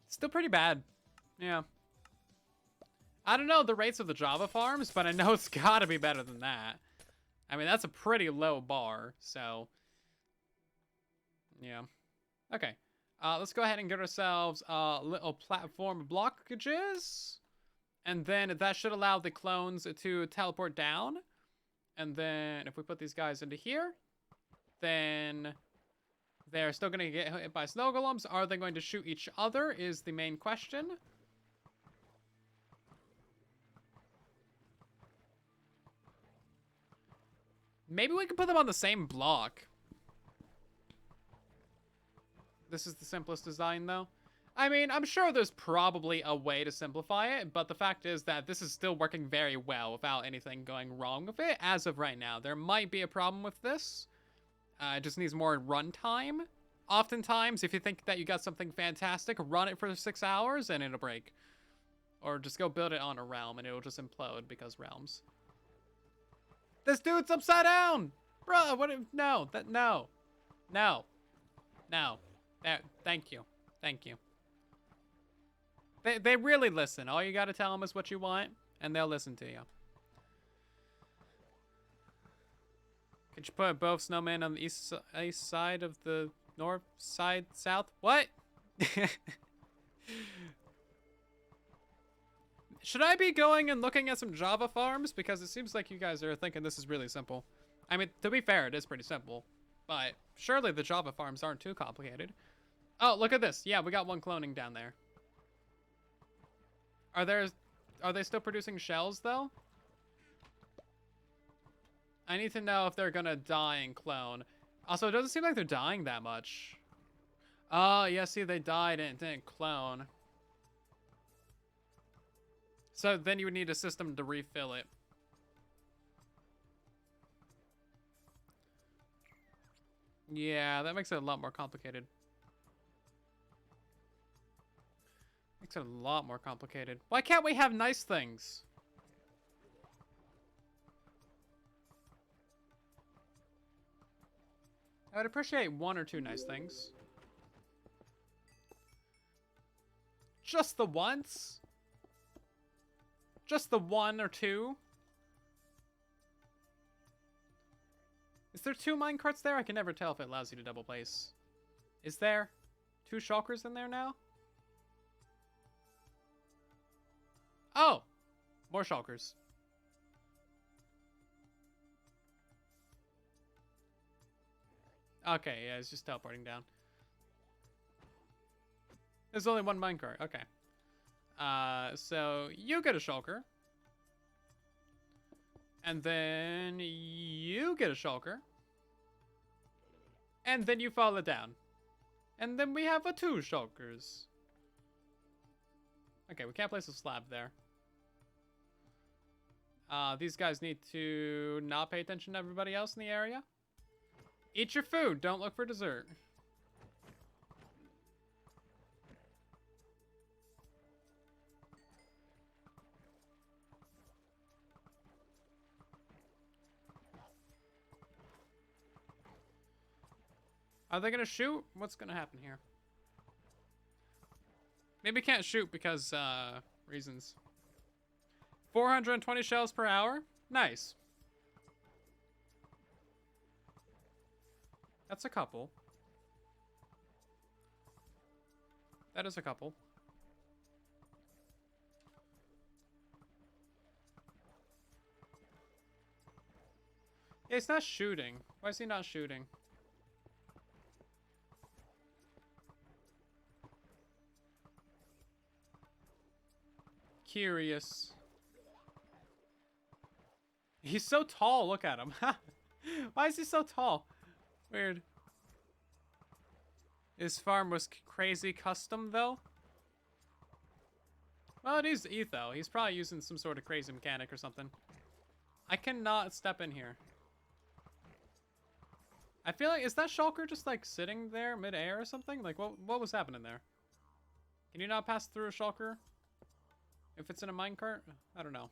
still pretty bad. Yeah. I don't know the rates of the Java farms, but I know it's gotta be better than that. I mean, that's a pretty low bar, so... Yeah. Okay. Let's go ahead and get ourselves little platform blockages. And then that should allow the clones to teleport down. And then if we put these guys into here, then they're still going to get hit by snow golems. Are they going to shoot each other is the main question. Maybe we can put them on the same block. This is the simplest design, though. I mean, I'm sure there's probably a way to simplify it, but the fact is that this is still working very well without anything going wrong with it as of right now. There might be a problem with this. It just needs more runtime. Oftentimes, if you think that you got something fantastic, run it for 6 hours and it'll break. Or just go build it on a realm and it'll just implode because realms. This dude's upside down! Bruh, what if... No. No. No. No. Thank you. Thank you. They really listen. All you gotta tell them is what you want, and they'll listen to you. Could you put both snowmen on the east side of the north side south? What? Should I be going and looking at some Java farms? Because it seems like you guys are thinking this is really simple. I mean, to be fair, it is pretty simple. But surely the Java farms aren't too complicated. Oh, look at this. Yeah, we got one cloning down there. Are they still producing shells, though? I need to know if they're gonna die and clone. Also, it doesn't seem like they're dying that much. Oh, yeah, see, they died and it didn't clone. So then you would need a system to refill it. Yeah, that makes it a lot more complicated. Makes it a lot more complicated. Why can't we have nice things? I would appreciate one or two nice things. Just the once? Just the one or two? Is there 2 minecarts there? I can never tell if it allows you to double place. Is there 2 shulkers in there now? Oh! More shulkers. Okay, yeah, it's just teleporting down. There's only 1 minecart. Okay. So you get a shulker. And then you get a shulker. And then you fall it down. And then we have a 2 shulkers. Okay, we can't place a slab there. These guys need to not pay attention to everybody else in the area. Eat your food. Don't look for dessert. Are they gonna shoot? What's gonna happen here? Maybe can't shoot because, reasons. 420 shells per hour? Nice. That's a couple. That is a couple. Yeah, he's not shooting. Why is he not shooting? Curious. He's so tall. Look at him. Why is he so tall? Weird. His farm was crazy custom, though. Well, it is Etho. He's probably using some sort of crazy mechanic or something. I cannot step in here. I feel like, is that shulker just like sitting there mid-air or something? Like, what was happening there? Can you not pass through a shulker? If it's in a minecart? I don't know.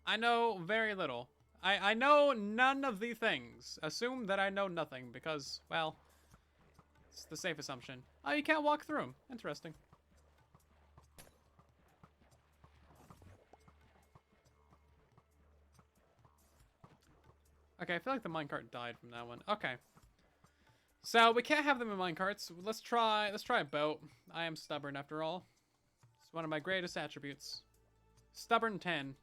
I know very little. I know none of the things. Assume that I know nothing because, well, it's the safe assumption. Oh, you can't walk through them. Interesting. Okay, I feel like the minecart died from that one. Okay. So we can't have them in minecarts. Let's try a boat. I am stubborn after all. It's one of my greatest attributes. Stubborn 10.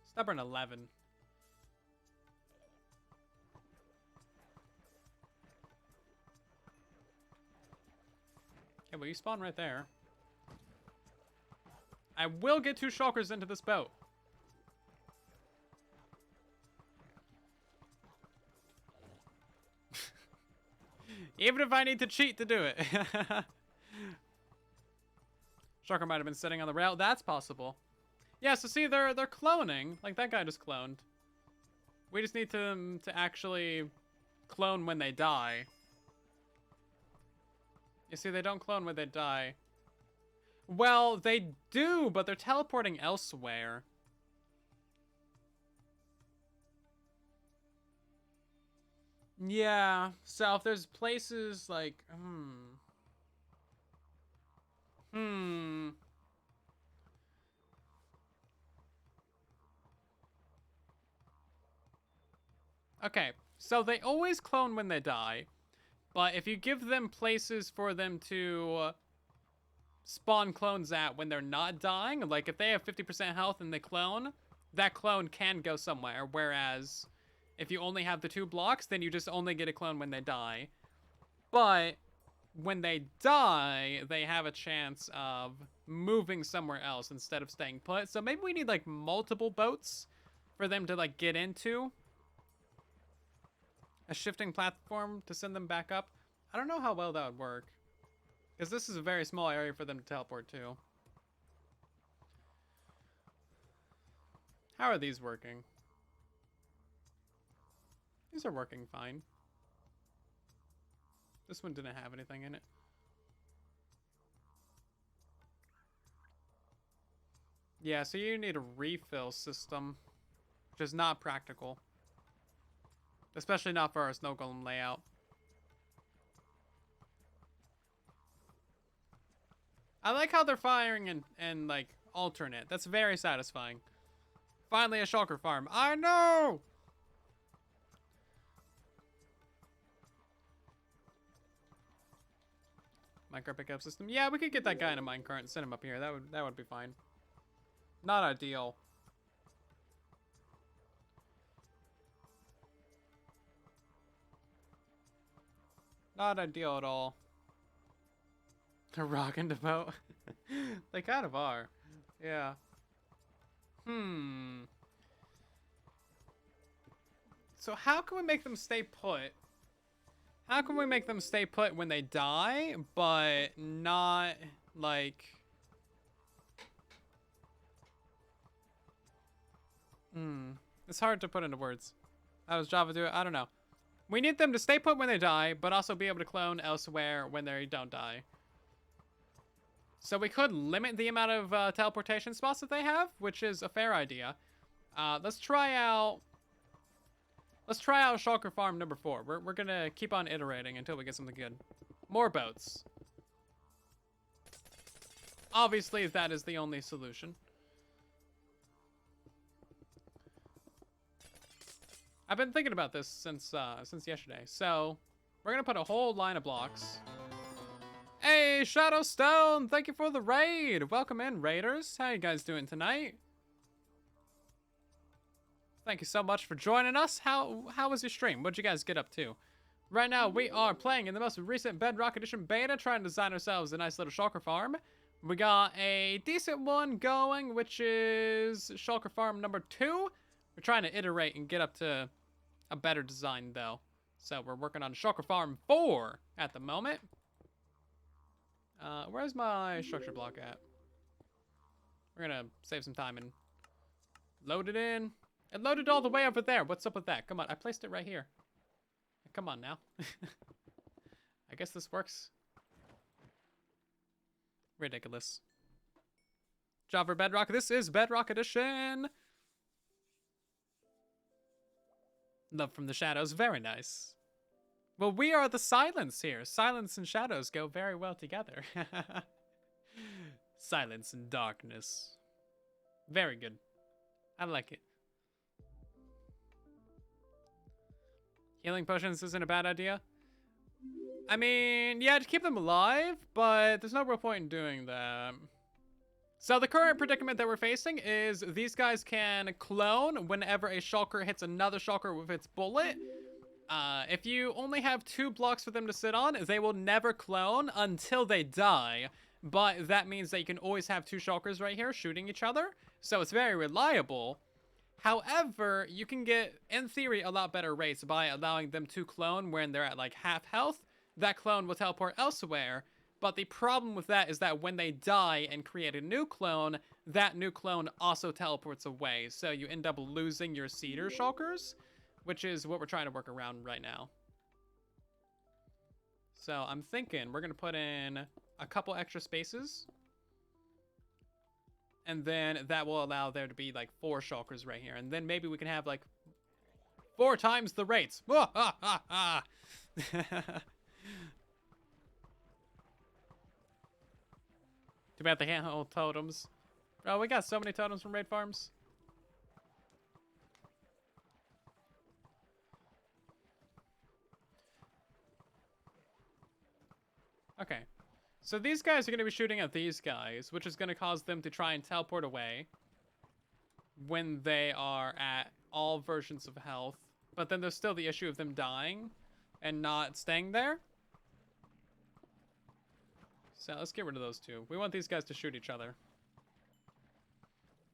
Stubborn 11. Okay, well, you spawn right there. I will get 2 shulkers into this boat. Even if I need to cheat to do it. Shulker might have been sitting on the rail. That's possible. Yeah, so see, they're cloning. Like, that guy just cloned. We just need to actually clone when they die. You see, they don't clone when they die. Well, they do, but they're teleporting elsewhere. Yeah, so if there's places like, Okay, so they always clone when they die, but if you give them places for them to spawn clones at when they're not dying, like if they have 50% health and they clone, that clone can go somewhere, whereas If you only have the 2 blocks, then you just only get a clone when they die. But when they die, they have a chance of moving somewhere else instead of staying put. So maybe we need like multiple boats for them to like get into. A shifting platform to send them back up. I don't know how well that would work, because this is a very small area for them to teleport to. How are these working? These are working fine. This one didn't have anything in it. Yeah, so you need a refill system, which is not practical. Especially not for our snow golem layout. I like how they're firing and like alternate. That's very satisfying. Finally a shulker farm. I know! Minecart pickup system. Yeah, we could get that guy in a minecart and send him up here. That would be fine. Not ideal. Not ideal at all. They're rocking the boat. They kind of are. Yeah. So how can we make them stay put? How can we make them stay put when they die, but not, like... It's hard to put into words. How does Java do it? I don't know. We need them to stay put when they die, but also be able to clone elsewhere when they don't die. So we could limit the amount of teleportation spots that they have, which is a fair idea. Let's try out Shulker Farm number 4. We're gonna keep on iterating until we get something good. More boats. Obviously, that is the only solution. I've been thinking about this since yesterday. So we're gonna put a whole line of blocks. Hey, Shadowstone! Thank you for the raid. Welcome in, raiders. How you guys doing tonight? Thank you so much for joining us. How was your stream? What'd you guys get up to? Right now, we are playing in the most recent Bedrock Edition beta, trying to design ourselves a nice little shulker farm. We got a decent one going, which is Shulker Farm number 2. We're trying to iterate and get up to a better design, though. So we're working on Shulker Farm 4 at the moment. Where's my structure block at? We're gonna save some time and load it in. It loaded all the way over there. What's up with that? Come on, I placed it right here. Come on now. I guess this works. Ridiculous. Java Bedrock. This is Bedrock Edition. Love from the shadows. Very nice. Well, we are the silence here. Silence and shadows go very well together. Silence and darkness. Very good. I like it. Healing potions isn't a bad idea. I mean, yeah, to keep them alive, but there's no real point in doing that. So the current predicament that we're facing is these guys can clone whenever a shulker hits another shulker with its bullet. If you only have 2 blocks for them to sit on, they will never clone until they die. But that means that you can always have 2 shulkers right here shooting each other. So it's very reliable. However, you can get, in theory, a lot better rates by allowing them to clone when they're at like half health. That clone will teleport elsewhere. But the problem with that is that when they die and create a new clone, that new clone also teleports away. So you end up losing your cedar shulkers, which is what we're trying to work around right now. So I'm thinking we're going to put in a couple extra spaces. And then that will allow there to be like 4 shulkers right here. And then maybe we can have like 4 times the rates. Too bad they can't hold totems. Bro, we got so many totems from raid farms. Okay. So these guys are going to be shooting at these guys, which is going to cause them to try and teleport away when they are at all versions of health. But then there's still the issue of them dying and not staying there. So let's get rid of those two. We want these guys to shoot each other.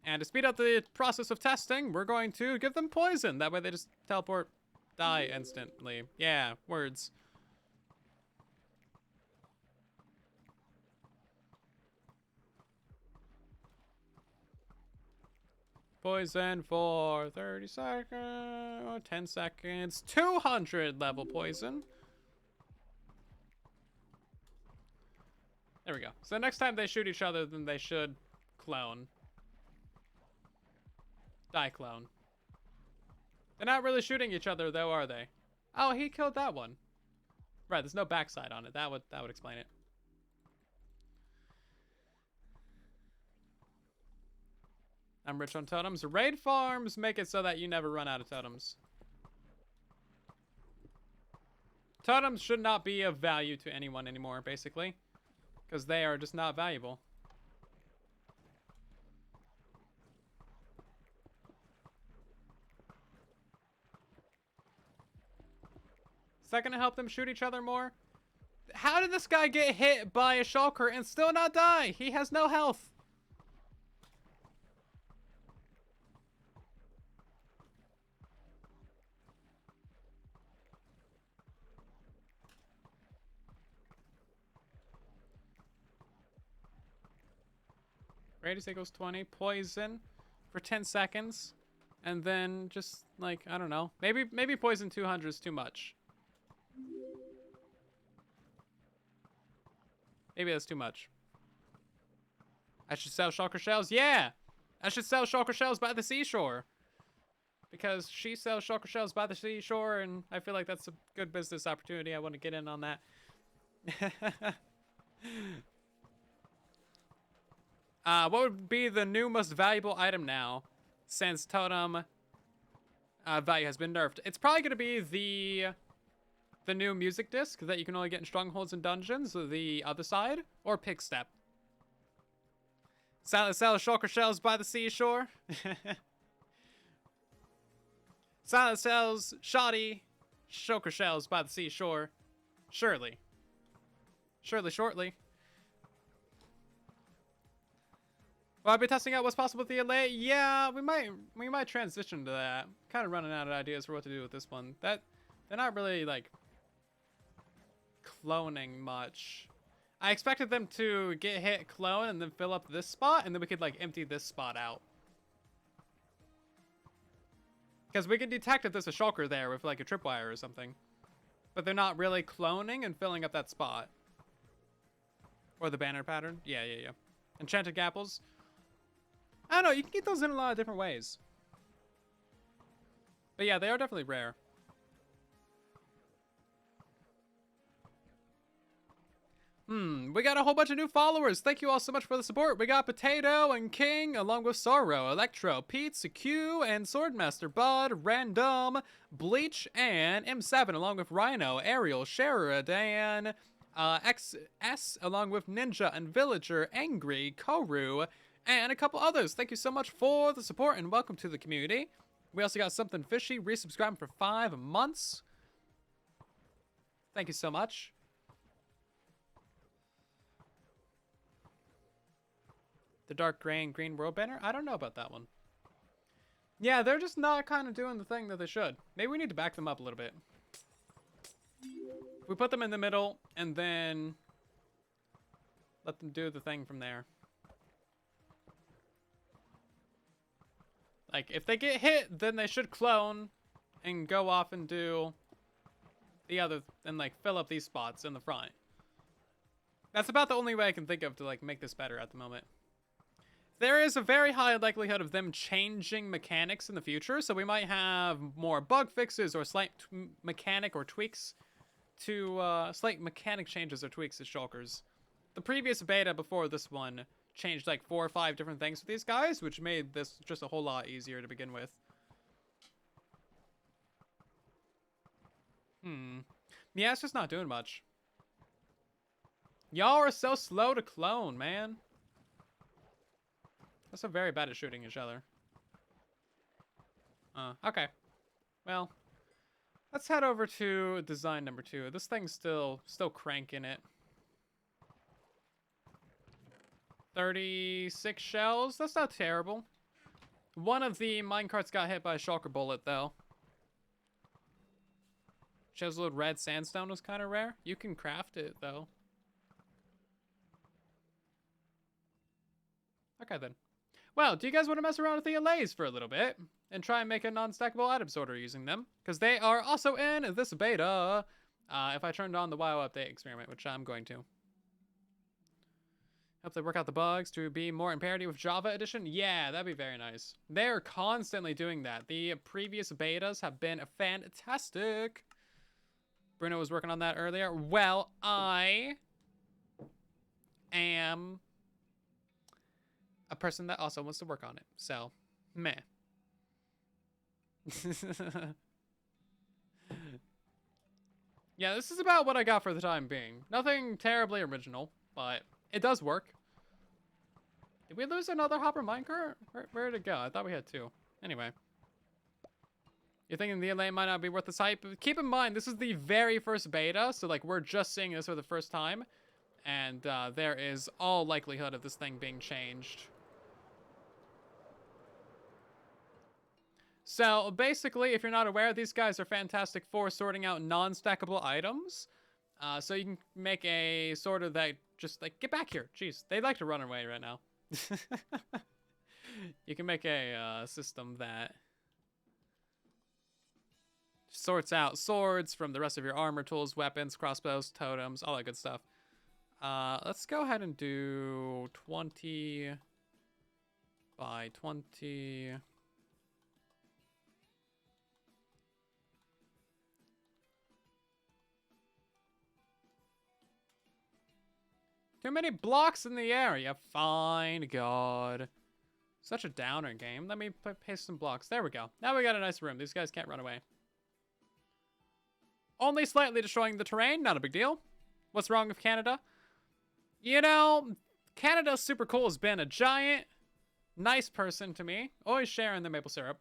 And to speed up the process of testing, we're going to give them poison. That way they just teleport, die instantly. Yeah, words. Poison for 30 seconds, 10 seconds, 200 level poison. There we go. So next time they shoot each other, then they should clone. Die clone. They're not really shooting each other though, are they? Oh, he killed that one. Right, there's no backside on it. That would explain it. I'm rich on totems. Raid farms make it so that you never run out of totems. Totems should not be of value to anyone anymore, basically. Because they are just not valuable. Is that going to help them shoot each other more? How did this guy get hit by a shulker and still not die? He has no health. Radius equals 20. Poison for 10 seconds. And then just, like, I don't know. Maybe poison 200 is too much. Maybe that's too much. I should sell shulker shells? Yeah! I should sell shulker shells by the seashore. Because she sells shulker shells by the seashore, and I feel like that's a good business opportunity. I want to get in on that. What would be the new most valuable item now, since totem value has been nerfed? It's probably going to be the new music disc that you can only get in strongholds and dungeons, the other side, or pick step. Silent sells shulker shells by the seashore. Silent sells shoddy shulker shells by the seashore. Surely. Surely, shortly. Well, I'll be testing out what's possible with the Allay. Yeah, we might transition to that. Kind of running out of ideas for what to do with this one. They're not really like cloning much. I expected them to get hit, clone, and then fill up this spot, and then we could like empty this spot out. Because we can detect if there's a shulker there with like a tripwire or something. But they're not really cloning and filling up that spot. Or the banner pattern. Yeah. Enchanted apples. I don't know, you can get those in a lot of different ways. But yeah, they are definitely rare. We got a whole bunch of new followers. Thank you all so much for the support. We got Potato and King, along with Sorrow, Electro, Pete, Q, and Swordmaster, Bud, Random, Bleach, and M7, along with Rhino, Ariel, Sheridan, XS, along with Ninja and Villager, Angry, Koru, and a couple others. Thank you so much for the support and welcome to the community. We also got Something Fishy resubscribing for 5 months. Thank you so much. The Dark Gray and Green World banner? I don't know about that one. Yeah, they're just not kind of doing the thing that they should. Maybe we need to back them up a little bit. We put them in the middle and then let them do the thing from there. Like, if they get hit, then they should clone and go off and do the other, and like fill up these spots in the front. That's about the only way I can think of to like make this better at the moment. There is a very high likelihood of them changing mechanics in the future, so we might have more bug fixes or slight mechanic or tweaks to, slight mechanic changes or tweaks to shulkers. The previous beta before this one changed like 4 or 5 different things with these guys, which made this just a whole lot easier to begin with. Yeah, it's just not doing much. Y'all are so slow to clone, man. That's so very bad at shooting each other. Okay. Well, Let's head over to design number 2. This thing's still cranking it. 36 shells. That's not terrible. One of the minecarts got hit by a shulker bullet, though. Chiseled red sandstone was kind of rare. You can craft it, though. Okay, then. Well, do you guys want to mess around with the Allays for a little bit? And try and make a non-stackable item sorter using them? Because they are also in this beta. If I turned on the WoW update experiment, which I'm going to. Hope they work out the bugs to be more in parity with Java Edition. Yeah, that'd be very nice. They're constantly doing that. The previous betas have been fantastic. Bruno was working on that earlier. Well, I am a person that also wants to work on it. So, meh. Yeah, this is about what I got for the time being. Nothing terribly original, but it does work. Did we lose another hopper minecart? Where did it go? I thought we had 2. Anyway. You're thinking the Allay might not be worth the hype? Keep in mind, this is the very first beta, so like we're just seeing this for the first time. And there is all likelihood of this thing being changed. So basically, if you're not aware, these guys are fantastic for sorting out non-stackable items. So you can make a sorter that just like, get back here. Jeez, they'd like to run away right now. You can make a system that sorts out swords from the rest of your armor, tools, weapons, crossbows, totems, all that good stuff. Let's go ahead and do 20 by 20. Too many blocks in the area. Fine, God. Such a downer game. Let me paste some blocks. There we go. Now we got a nice room. These guys can't run away. Only slightly destroying the terrain. Not a big deal. What's wrong with Canada? You know, Canada's super cool has been a giant, nice person to me. Always sharing the maple syrup.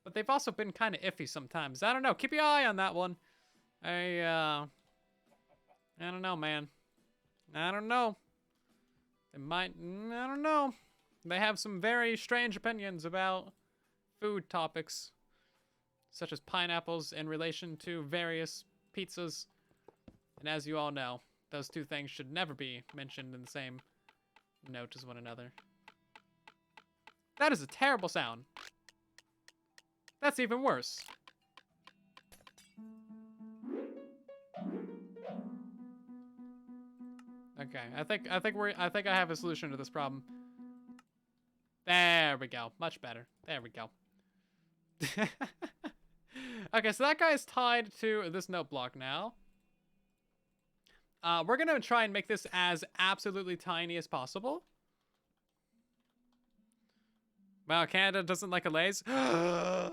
But they've also been kind of iffy sometimes. I don't know. Keep your eye on that one. I don't know, man. I don't know. They might, I don't know. They have some very strange opinions about food topics, such as pineapples in relation to various pizzas. And as you all know, those two things should never be mentioned in the same note as one another. That is a terrible sound. That's even worse. Okay, I think I have a solution to this problem. There we go. Much better. There we go. Okay, so that guy is tied to this note block now. We're gonna try and make this as absolutely tiny as possible. Wow, Canada doesn't like Allays. Ban.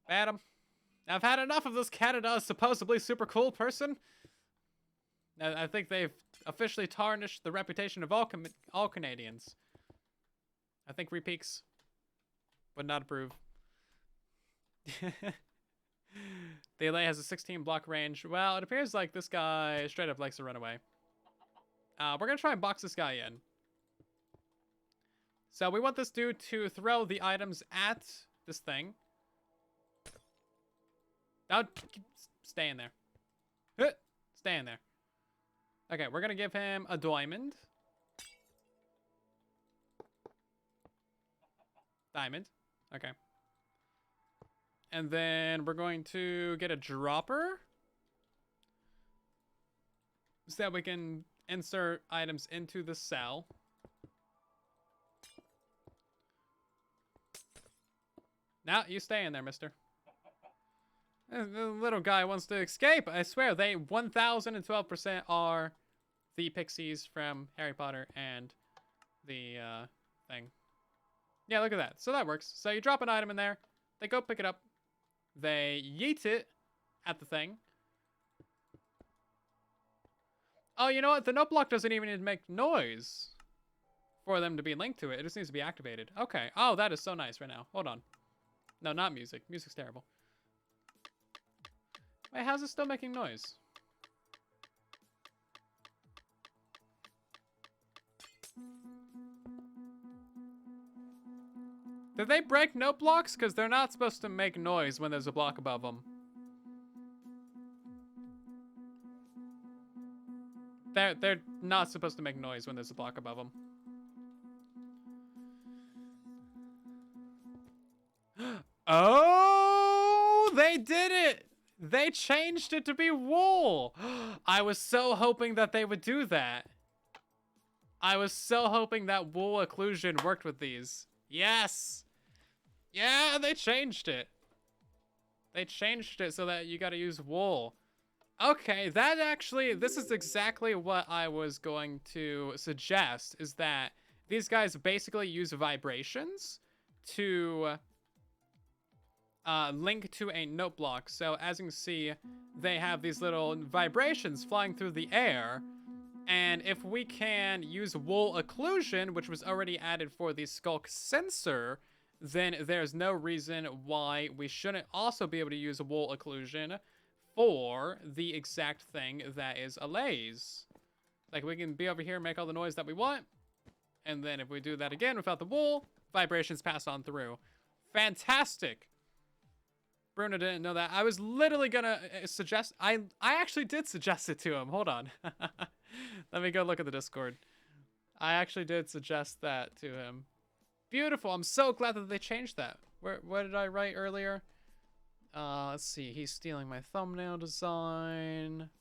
Ban him. I've had enough of this Canada supposedly super cool person. I think they've officially tarnished the reputation of all Canadians. I think Repeaks would not approve. The Allay has a 16 block range. Well, it appears like this guy straight up likes to run away. We're going to try and box this guy in. So we want this dude to throw the items at this thing. Now, stay in there. Stay in there. Okay, we're going to give him a diamond. Diamond. Okay. And then we're going to get a dropper. So that we can insert items into the cell. Now, you stay in there, mister. The little guy wants to escape. I swear, they 1012% are the pixies from Harry Potter and the thing. Yeah, look at that. So that works. So you drop an item in there. They go pick it up. They yeet it at the thing. Oh, you know what? The note block doesn't even need to make noise for them to be linked to it. It just needs to be activated. Okay. Oh, that is so nice right now. Hold on. No, not music. Music's terrible. Wait, how's it still making noise? Did they break note blocks? Because they're not supposed to make noise when there's a block above them. They're not supposed to make noise when there's a block above them. Oh, they did it! They changed it to be wool! I was so hoping that they would do that. I was so hoping that wool occlusion worked with these. Yes! Yeah, they changed it. They changed it so that you gotta use wool. Okay, that actually, this is exactly what I was going to suggest, is that these guys basically use vibrations to link to a note block. So as you can see, they have these little vibrations flying through the air. And if we can use wool occlusion, which was already added for the Skulk sensor, then there's no reason why we shouldn't also be able to use wool occlusion for the exact thing that is Allay's. Like, we can be over here and make all the noise that we want. And then if we do that again without the wool, vibrations pass on through. Fantastic. Bruno didn't know that. I was literally gonna suggest... I actually did suggest it to him. Hold on. Let me go look at the Discord. I actually did suggest that to him. Beautiful. I'm so glad that they changed that. What did I write earlier? Let's see. He's stealing my thumbnail design.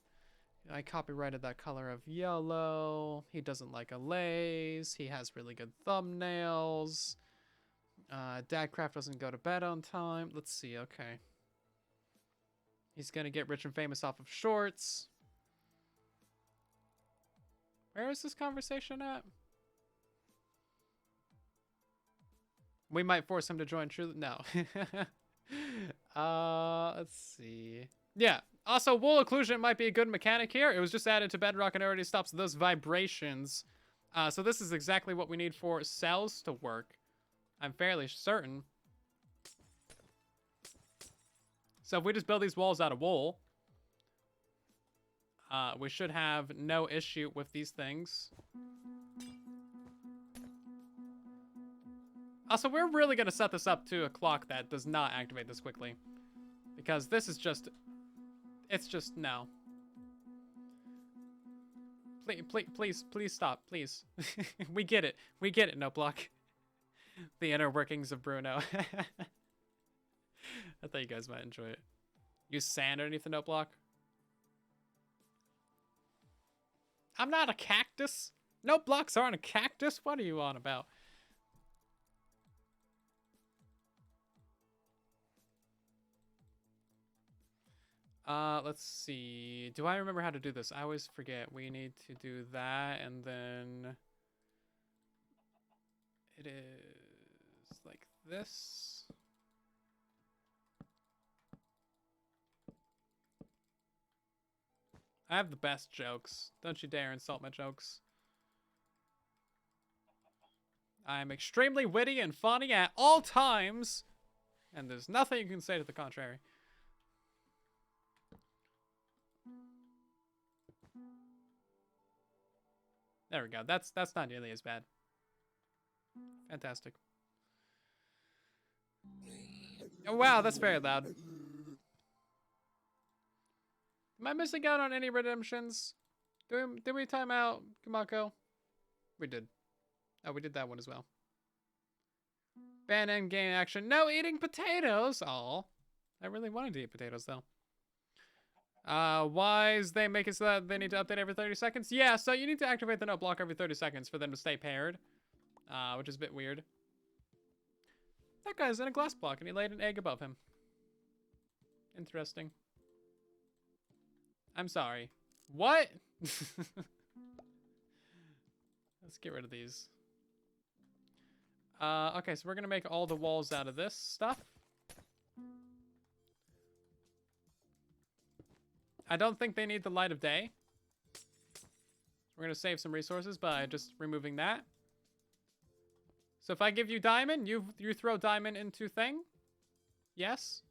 I copyrighted that color of yellow. He doesn't like Allays. He has really good thumbnails. Dadcraft doesn't go to bed on time. Let's see. Okay. He's gonna get rich and famous off of shorts. Where is this conversation at? We might force him to join True. No. Let's see. Yeah. Also, wool occlusion might be a good mechanic here. It was just added to Bedrock and already stops those vibrations. So this is exactly what we need for cells to work. I'm fairly certain. So if we just build these walls out of wool, we should have no issue with these things. Also, we're really going to set this up to a clock that does not activate this quickly. Because this is just... It's just, no. Please stop, please. We get it. We get it, no block. The inner workings of Bruno. I thought you guys might enjoy it. Use sand underneath the note block. I'm not a cactus. Note blocks aren't a cactus. What are you on about? Let's see. Do I remember how to do this? I always forget. We need to do that, and then it is like this. I have the best jokes. Don't you dare insult my jokes. I'm extremely witty and funny at all times, and there's nothing you can say to the contrary. There we go. That's not nearly as bad. Fantastic. Oh, wow, that's very loud. Am I missing out on any redemptions? Did we time out Kamako? We did. Oh, we did that one as well. Ban endgame action. No eating potatoes. Aw. I really wanted to eat potatoes, though. Why is they make it so that they need to update every 30 seconds? Yeah, so you need to activate the note block every 30 seconds for them to stay paired. Which is a bit weird. That guy's in a glass block and he laid an egg above him. Interesting. I'm sorry. What? Let's get rid of these. Okay, so we're gonna make all the walls out of this stuff. I don't think they need the light of day. We're gonna save some resources by just removing that. So if I give you diamond, you throw diamond into thing? Yes?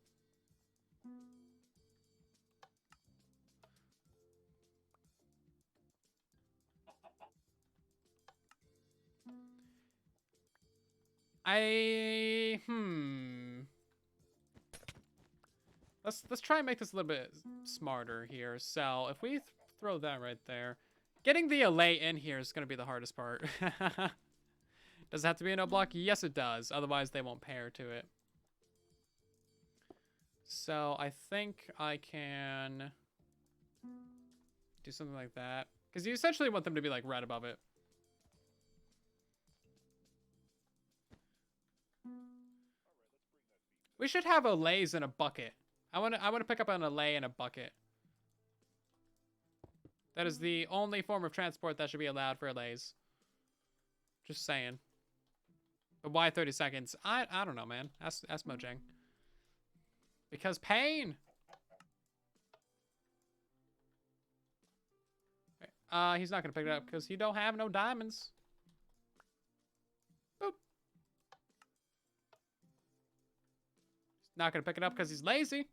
Let's try and make this a little bit smarter here. So if we throw that right there, getting the Allay in here is gonna be the hardest part. Does it have to be an O block? Yes, it does. Otherwise, they won't pair to it. So I think I can do something like that. Because you essentially want them to be like right above it. We should have Allays in a bucket. I want to pick up an Allay in a bucket. That is the only form of transport that should be allowed for Allays. Just saying. But why 30 seconds? I don't know, man. Ask Mojang. Because pain. He's not gonna pick it up because he don't have no diamonds. Boop. He's not gonna pick it up because he's lazy.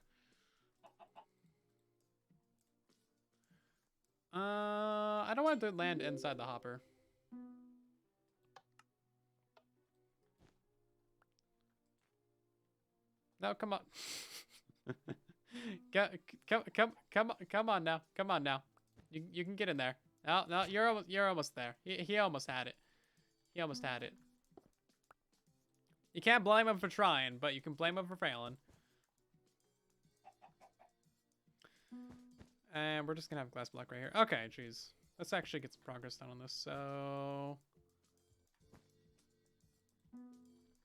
I don't want it to land inside the hopper. No, come on. Come on now. Come on now. You can get in there. No, you're almost there. He almost had it. He almost had it. You can't blame him for trying, but you can blame him for failing. And we're just gonna have a glass block right here. Okay, jeez. Let's actually get some progress done on this. So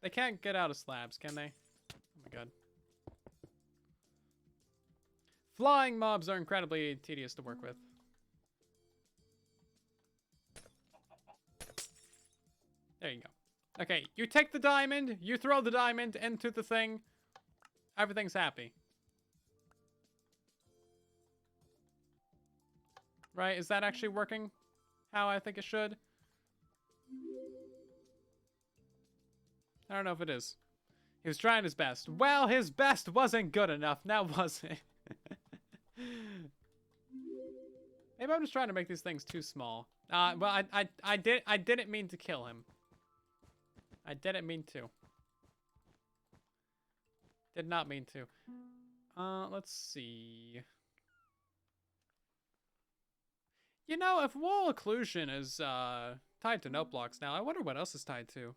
they can't get out of slabs, can they? Oh my god. Flying mobs are incredibly tedious to work with. There you go. Okay, you take the diamond, you throw the diamond into the thing. Everything's happy. Right? Is that actually working how I think it should? I don't know if it is. He was trying his best. Well, his best wasn't good enough, now was it? Maybe I'm just trying to make these things too small. Well, I didn't mean to kill him. I didn't mean to. Did not mean to. Let's see. You know, if wall occlusion is tied to note blocks now, I wonder what else is tied to.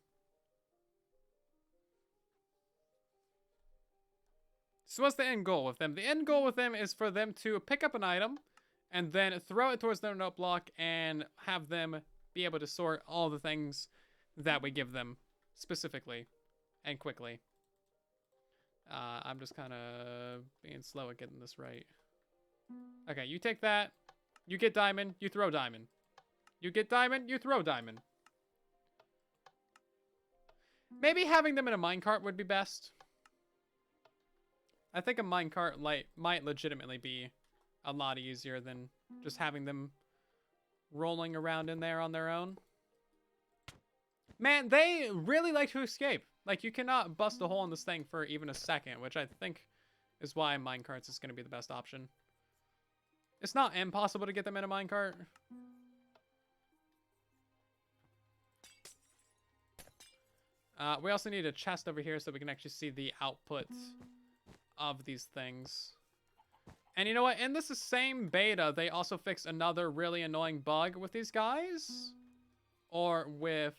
So what's the end goal with them? The end goal with them is for them to pick up an item and then throw it towards their note block and have them be able to sort all the things that we give them specifically and quickly. I'm just kind of being slow at getting this right. Okay, you take that. You get diamond, you throw diamond. You get diamond, you throw diamond. Maybe having them in a minecart would be best. I think a minecart might legitimately be a lot easier than just having them rolling around in there on their own. Man, they really like to escape. Like, you cannot bust a hole in this thing for even a second, which I think is why minecarts is going to be the best option. It's not impossible to get them in a minecart. We also need a chest over here so we can actually see the output of these things. And you know what? In this same beta, they also fixed another really annoying bug with these guys. Or with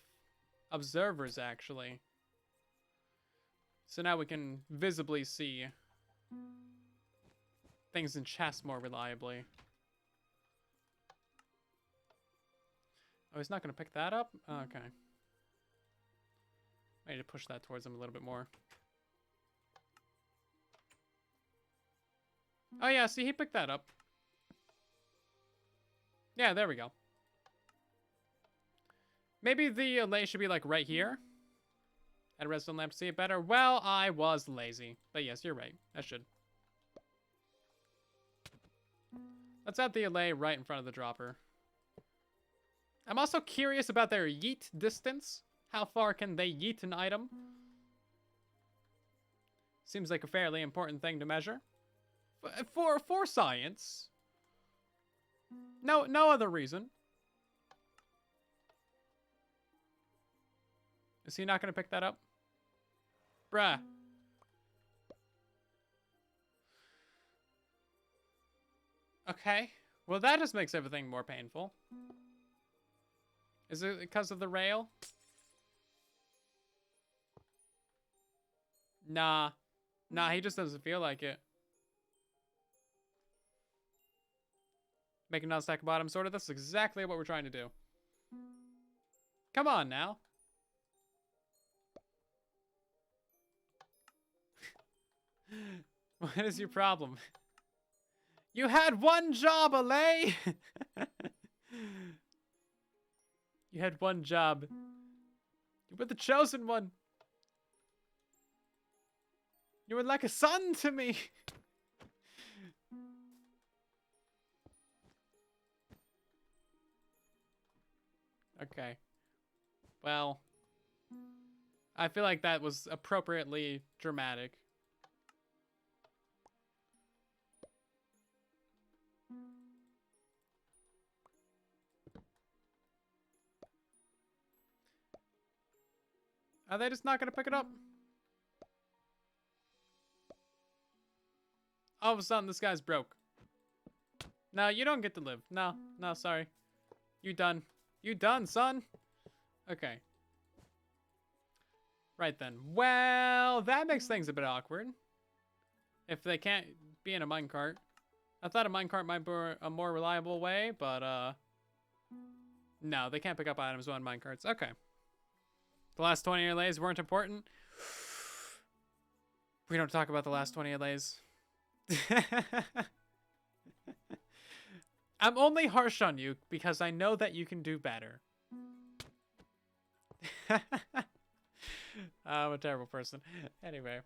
observers, actually. So now we can visibly see things in chests more reliably. Oh, he's not going to pick that up? Okay. I need to push that towards him a little bit more. Oh yeah, see, he picked that up. Yeah, there we go. Maybe the Allay should be like right here. At a redstone lamp to see it better. Well, I was lazy. But yes, you're right. I should. Let's add the Allay right in front of the dropper. I'm also curious about their yeet distance. How far can they yeet an item? Seems like a fairly important thing to measure. For science. No other reason. Is he not going to pick that up? Bruh. Okay. Well, that just makes everything more painful. Is it because of the rail? Nah. Nah, he just doesn't feel like it. Make a non-stack bottom sorter. That's exactly what we're trying to do. Come on now. What is your problem? You had one job, Allay! You had one job. You were the chosen one. You were like a son to me. Okay. Well, I feel like that was appropriately dramatic. Are they just not gonna pick it up? All of a sudden, this guy's broke. No, you don't get to live. No, no, sorry. You done. You done, son. Okay. Right then. Well, that makes things a bit awkward. If they can't be in a minecart. I thought a minecart might be a more reliable way, but, no, they can't pick up items on minecarts. Okay. The last 20 allays weren't important. We don't talk about the last 20 allays. I'm only harsh on you because I know that you can do better. I'm a terrible person. Anyway.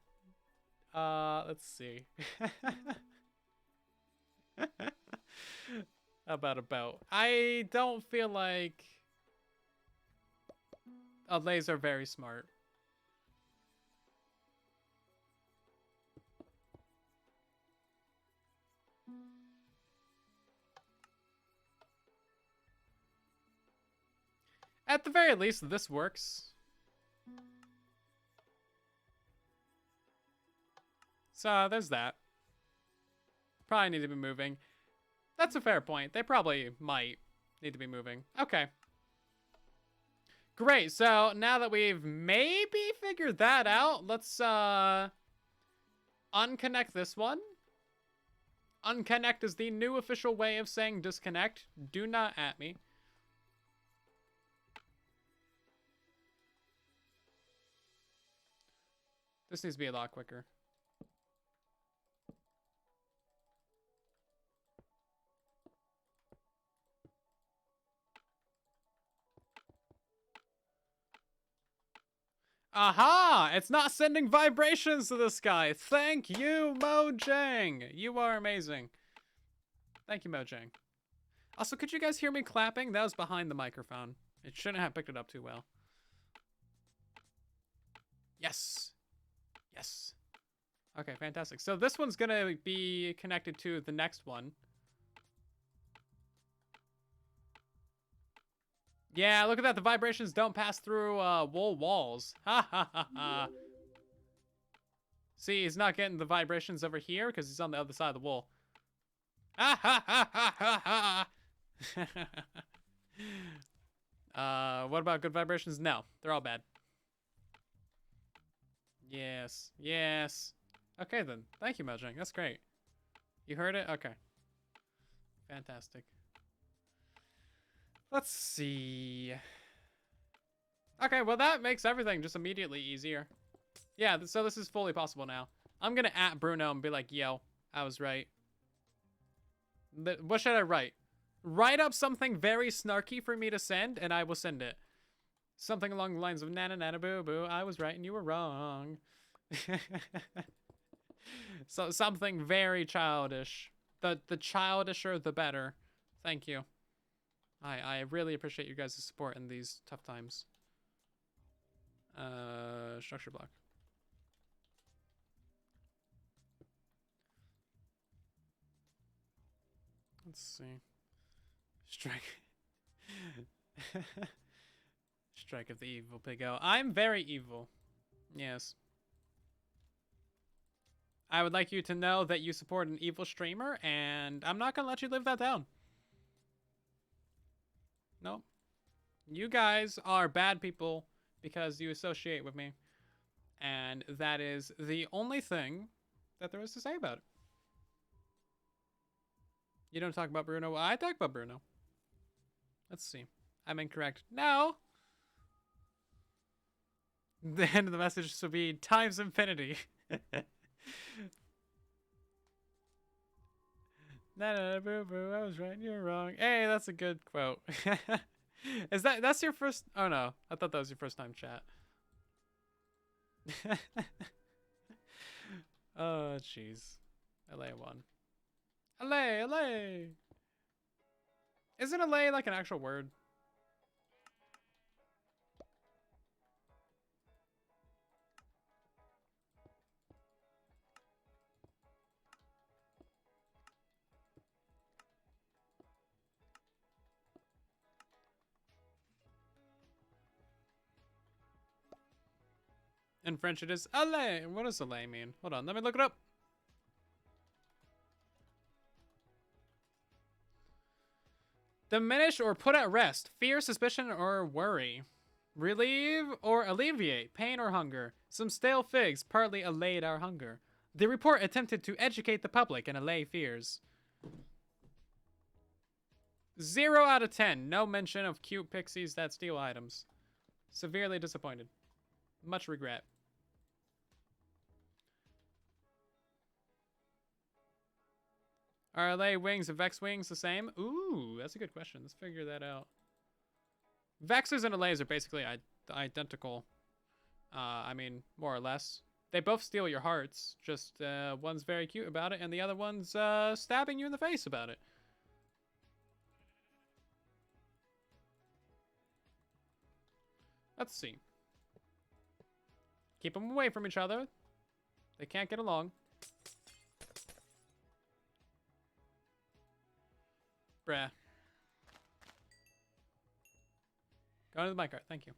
Let's see. About. I don't feel like allays are very smart. At the very least, this works. So, there's that. Probably need to be moving. That's a fair point. They probably might need to be moving. Okay. Great. So, now that we've maybe figured that out, let's, unconnect this one. Unconnect is the new official way of saying disconnect. Do not at me. This needs to be a lot quicker. Aha! It's not sending vibrations to this guy. Thank you, Mojang. You are amazing. Thank you, Mojang. Also, could you guys hear me clapping? That was behind the microphone. It shouldn't have picked it up too well. Yes. Yes. Okay, fantastic. So this one's gonna be connected to the next one. Yeah, look at that. The vibrations don't pass through wool walls. Ha ha ha ha. See, he's not getting the vibrations over here because he's on the other side of the wall. Ha ha ha ha ha ha. What about good vibrations? No, they're all bad. Yes, yes. Okay then. Thank you, Mojang. That's great. You heard it? Okay. Fantastic. Let's see. Okay, well that makes everything just immediately easier. Yeah, so this is fully possible now. I'm gonna at Bruno and be like, yo, I was right. What should I write? Write up something very snarky for me to send, and I will send it. Something along the lines of nana nana boo boo, I was right and you were wrong. So something very childish. The childisher, the better. Thank you. I really appreciate you guys' support in these tough times. Structure block. Let's see. Strike. Strike of the evil piggo. I'm very evil. Yes. I would like you to know that you support an evil streamer, and I'm not gonna let you live that down. Nope. You guys are bad people because you associate with me. And that is the only thing that there is to say about it. You don't talk about Bruno. Well, I talk about Bruno. Let's see. I'm incorrect. No. The end of the message should be times infinity. No, boo boo, I was right, you're wrong. Hey, that's a good quote. That's your first? Oh no, I thought that was your first time chat. Oh jeez, Allay won. Allay, Allay. Isn't Allay like an actual word? In French it is Allay. What does Allay mean? Hold on, let me look it up. Diminish or put at rest. Fear, suspicion, or worry. Relieve or alleviate pain or hunger. Some stale figs partly allayed our hunger. The report attempted to educate the public and allay fears. 0 out of 10. No mention of cute pixies that steal items. Severely disappointed. Much regret. Are Allay wings and Vex wings the same? Ooh, that's a good question. Let's figure that out. Vexes and Allays are basically identical. I mean, more or less. They both steal your hearts. Just one's very cute about it, and the other one's stabbing you in the face about it. Let's see. Keep them away from each other. They can't get along. Bruh. Go to the minecart. Thank you.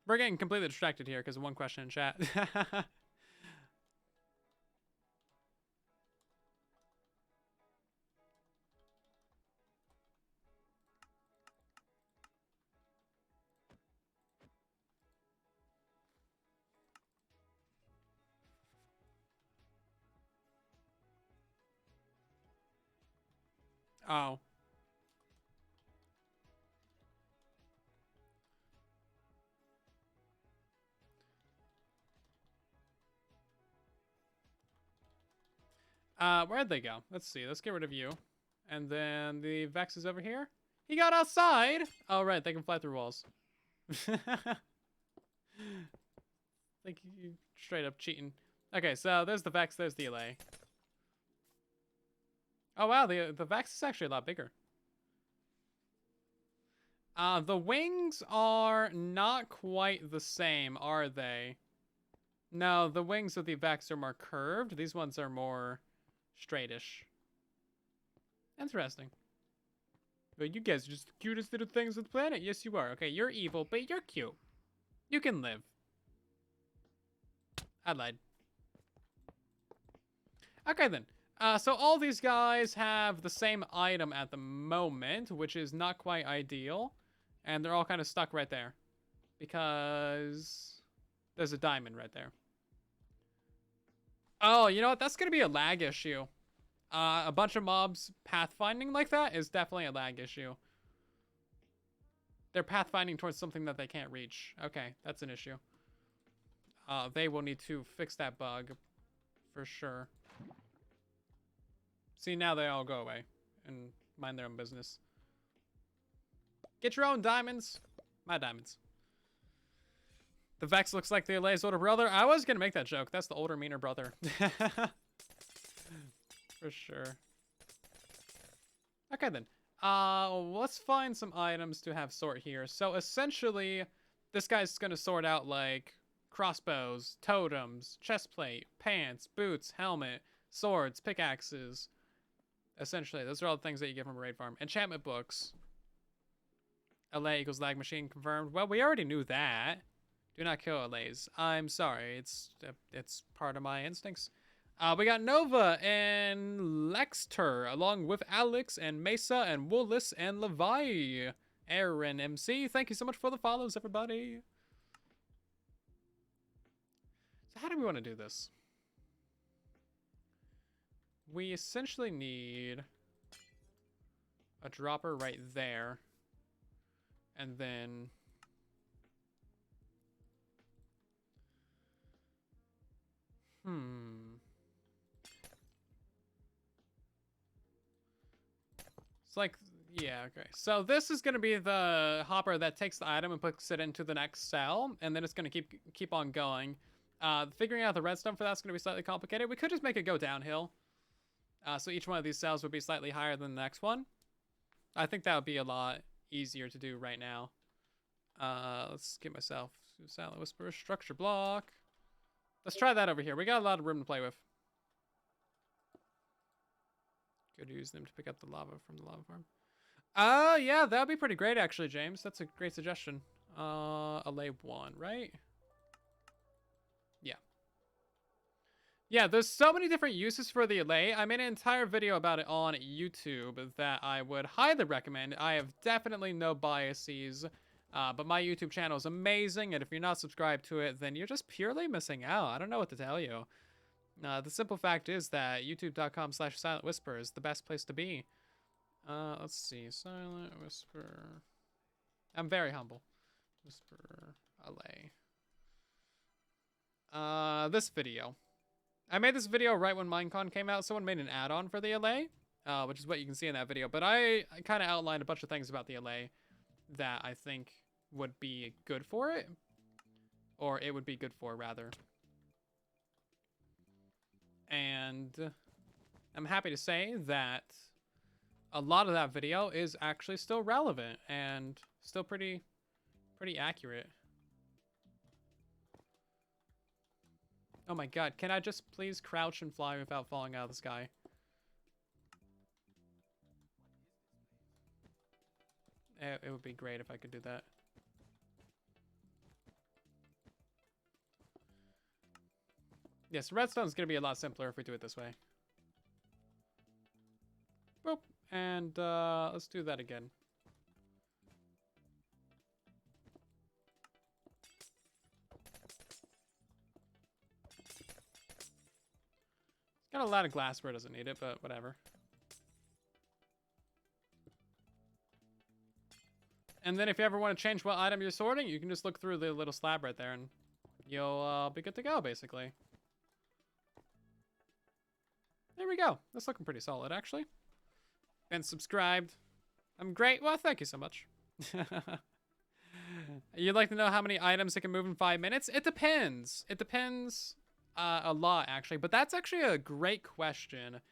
We're getting completely distracted here because of one question in chat. Oh. Where'd they go? Let's see. Let's get rid of you. And then the Vex is over here. He got outside! Oh, right. They can fly through walls. Like, you straight up cheating. Okay, so there's the Vex. There's the Allay. Oh, wow. The Vex is actually a lot bigger. The wings are not quite the same, are they? No, the wings of the Vex are more curved. These ones are more straightish. Interesting. But you guys are just the cutest little things on the planet. Yes, you are. Okay, you're evil, but you're cute. You can live. I lied. Okay, then. So all these guys have the same item at the moment, which is not quite ideal. And they're all kind of stuck right there. Because there's a diamond right there. Oh, you know what? That's going to be a lag issue. A bunch of mobs pathfinding like that is definitely a lag issue. They're pathfinding towards something that they can't reach. Okay, that's an issue. They will need to fix that bug for sure. See, now they all go away and mind their own business. Get your own diamonds. My diamonds. The Vex looks like the Allay's older brother. I was going to make that joke. That's the older, meaner brother. For sure. Okay, then. Let's find some items to have sort here. So, essentially, this guy's going to sort out, like, crossbows, totems, chestplate, pants, boots, helmet, swords, pickaxes. Essentially, those are all the things that you get from a raid farm. Enchantment books. Allay equals lag machine confirmed. Well, we already knew that. Do not kill Allays. I'm sorry. It's part of my instincts. We got Nova and Lexter, along with Alex and Mesa and Woolis and Levi. Aaron MC, thank you so much for the follows, everybody. So how do we want to do this? We essentially need a dropper right there. And then... It's like... Yeah, okay. So this is going to be the hopper that takes the item and puts it into the next cell. And then it's going to keep on going. Figuring out the redstone for that's going to be slightly complicated. We could just make it go downhill. So each one of these cells would be slightly higher than the next one. I think that would be a lot easier to do right now. Let's get myself Silent Whisper structure block. Let's try that over here. We got a lot of room to play with. Could use them to pick up the lava from the lava farm. Yeah, that'd be pretty great actually, James. That's a great suggestion. Allay 1, right? Yeah. Yeah, there's so many different uses for the Allay. I made an entire video about it on YouTube that I would highly recommend. I have definitely no biases, but my YouTube channel is amazing, and if you're not subscribed to it, then you're just purely missing out. I don't know what to tell you. The simple fact is that youtube.com/silentwhisper is the best place to be. Let's see. Silent Whisper. I'm very humble. Whisper Allay. This video. I made this video right when Minecon came out. Someone made an add-on for the Allay, which is what you can see in that video. But I kind of outlined a bunch of things about the Allay that I think would be good for it. Or it would be good for, rather. And I'm happy to say that a lot of that video is actually still relevant and still pretty accurate. Oh my god, can I just please crouch and fly without falling out of the sky? It would be great if I could do that. Yes, redstone's gonna be a lot simpler if we do it this way. Boop. And let's do that again. It's got a lot of glass where it doesn't need it, but whatever. And then if you ever want to change what item you're sorting, you can just look through the little slab right there and you'll be good to go, basically. There we go. That's looking pretty solid, actually. And subscribed. I'm great. Well, thank you so much. You'd like to know how many items it can move in 5 minutes? It depends. It depends a lot, actually. But that's actually a great question.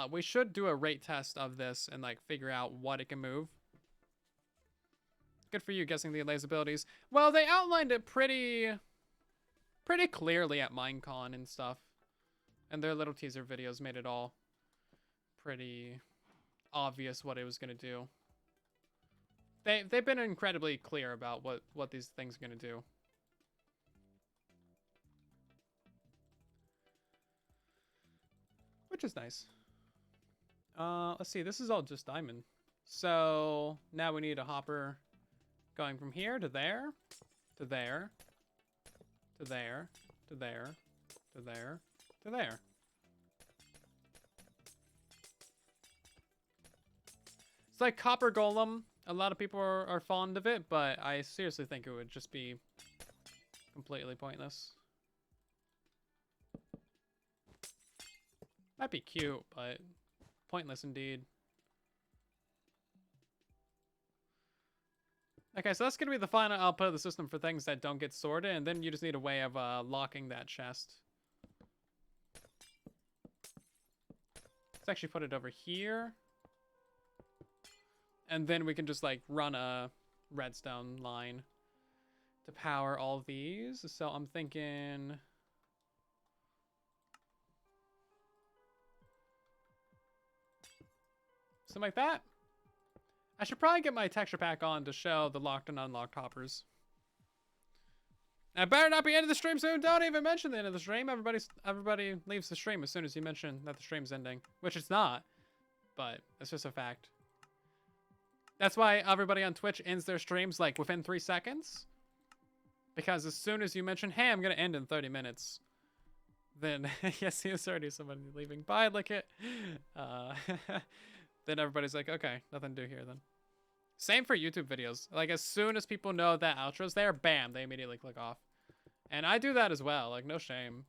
We should do a rate test of this and like figure out what it can move. Good for you guessing the Allay's abilities. Well, they outlined it pretty clearly at Minecon and stuff. And their little teaser videos made it all pretty obvious what it was going to do. They've been incredibly clear about what these things are going to do. Which is nice. Let's see, this is all just diamond. So now we need a hopper going from here to there, to there, to there, to there, to there, to there. It's like Copper Golem. A lot of people are fond of it, but I seriously think it would just be completely pointless. Might be cute, but pointless indeed. Okay, so that's going to be the final output of the system for things that don't get sorted, and then you just need a way of locking that chest. Let's actually put it over here. And then we can just, like, run a redstone line to power all of these. So I'm thinking something like that. I should probably get my texture pack on to show the locked and unlocked hoppers. I better not be ending the stream soon. Don't even mention the end of the stream. Everybody leaves the stream as soon as you mention that the stream's ending, which it's not, but it's just a fact. That's why everybody on Twitch ends their streams like within 3 seconds, because as soon as you mention, "Hey, I'm gonna end in 30 minutes," then yes, there's already somebody leaving. Bye, lick it. Then everybody's like, okay, nothing to do here then. Same for YouTube videos. Like, as soon as people know that outro's there, bam, they immediately click off. And I do that as well, like, no shame.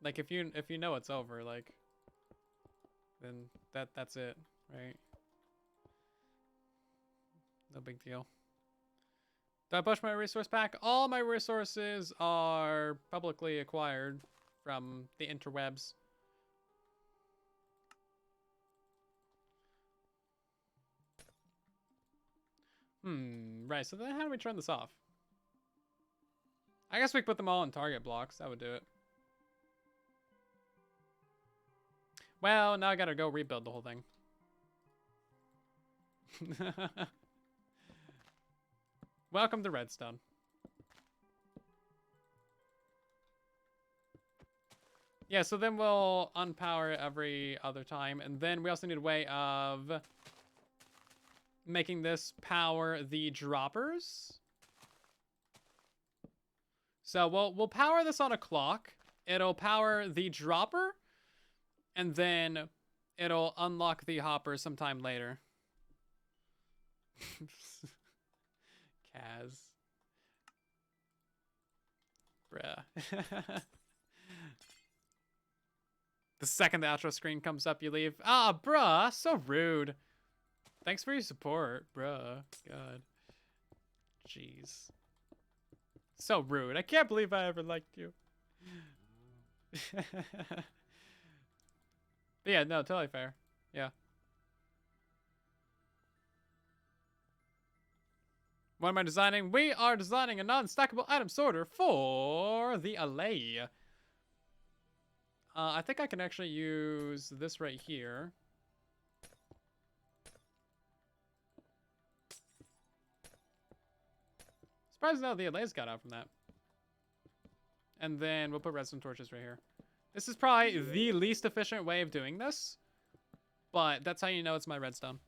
Like, if you know it's over, like, then that's it, right? No big deal. Do I push my resource pack? All my resources are publicly acquired from the interwebs. Right, so then how do we turn this off? I guess we could put them all in target blocks. That would do it. Well, now I gotta go rebuild the whole thing. Welcome to redstone. Yeah, so then we'll unpower every other time, and then we also need a way of making this power the droppers. So we'll power this on a clock. It'll power the dropper, and then it'll unlock the hopper sometime later. Kaz. Bruh. The second the outro screen comes up, you leave. Ah, bruh, so rude. Thanks for your support, bruh. God. Jeez. So rude. I can't believe I ever liked you. But yeah, no, totally fair. Yeah. What am I designing? We are designing a non-stackable item sorter for the Allay. I think I can actually use this right here. Surprised now the Allays got out from that. And then we'll put redstone torches right here. This is probably the least efficient way of doing this, but that's how you know it's my redstone.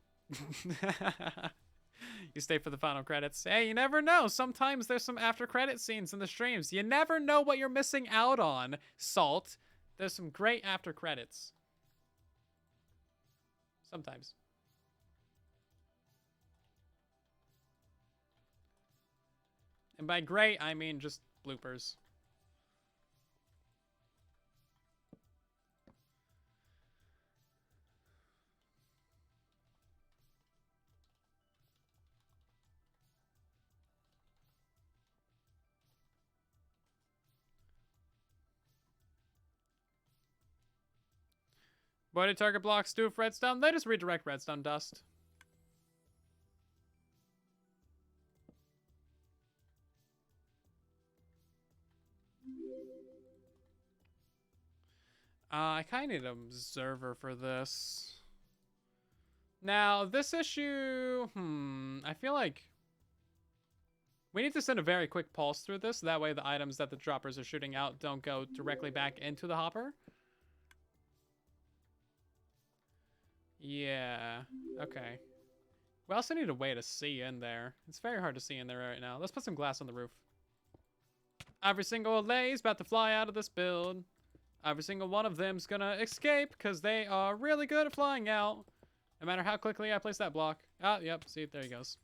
You stay for the final credits. Hey, you never know. Sometimes there's some after credit scenes in the streams. You never know what you're missing out on, Salt. There's some great after credits. Sometimes. And by great, I mean just bloopers. What do target blocks do with redstone? They just redirect redstone dust. I kind of need an observer for this. Now, this issue, I feel like we need to send a very quick pulse through this. That way the items that the droppers are shooting out don't go directly back into the hopper. Yeah, okay. We also need a way to see in there. It's very hard to see in there right now. Let's put some glass on the roof. Every single Allay is about to fly out of this build. Every single one of them's gonna escape because they are really good at flying out. No matter how quickly I place that block. Oh, yep, see, there he goes.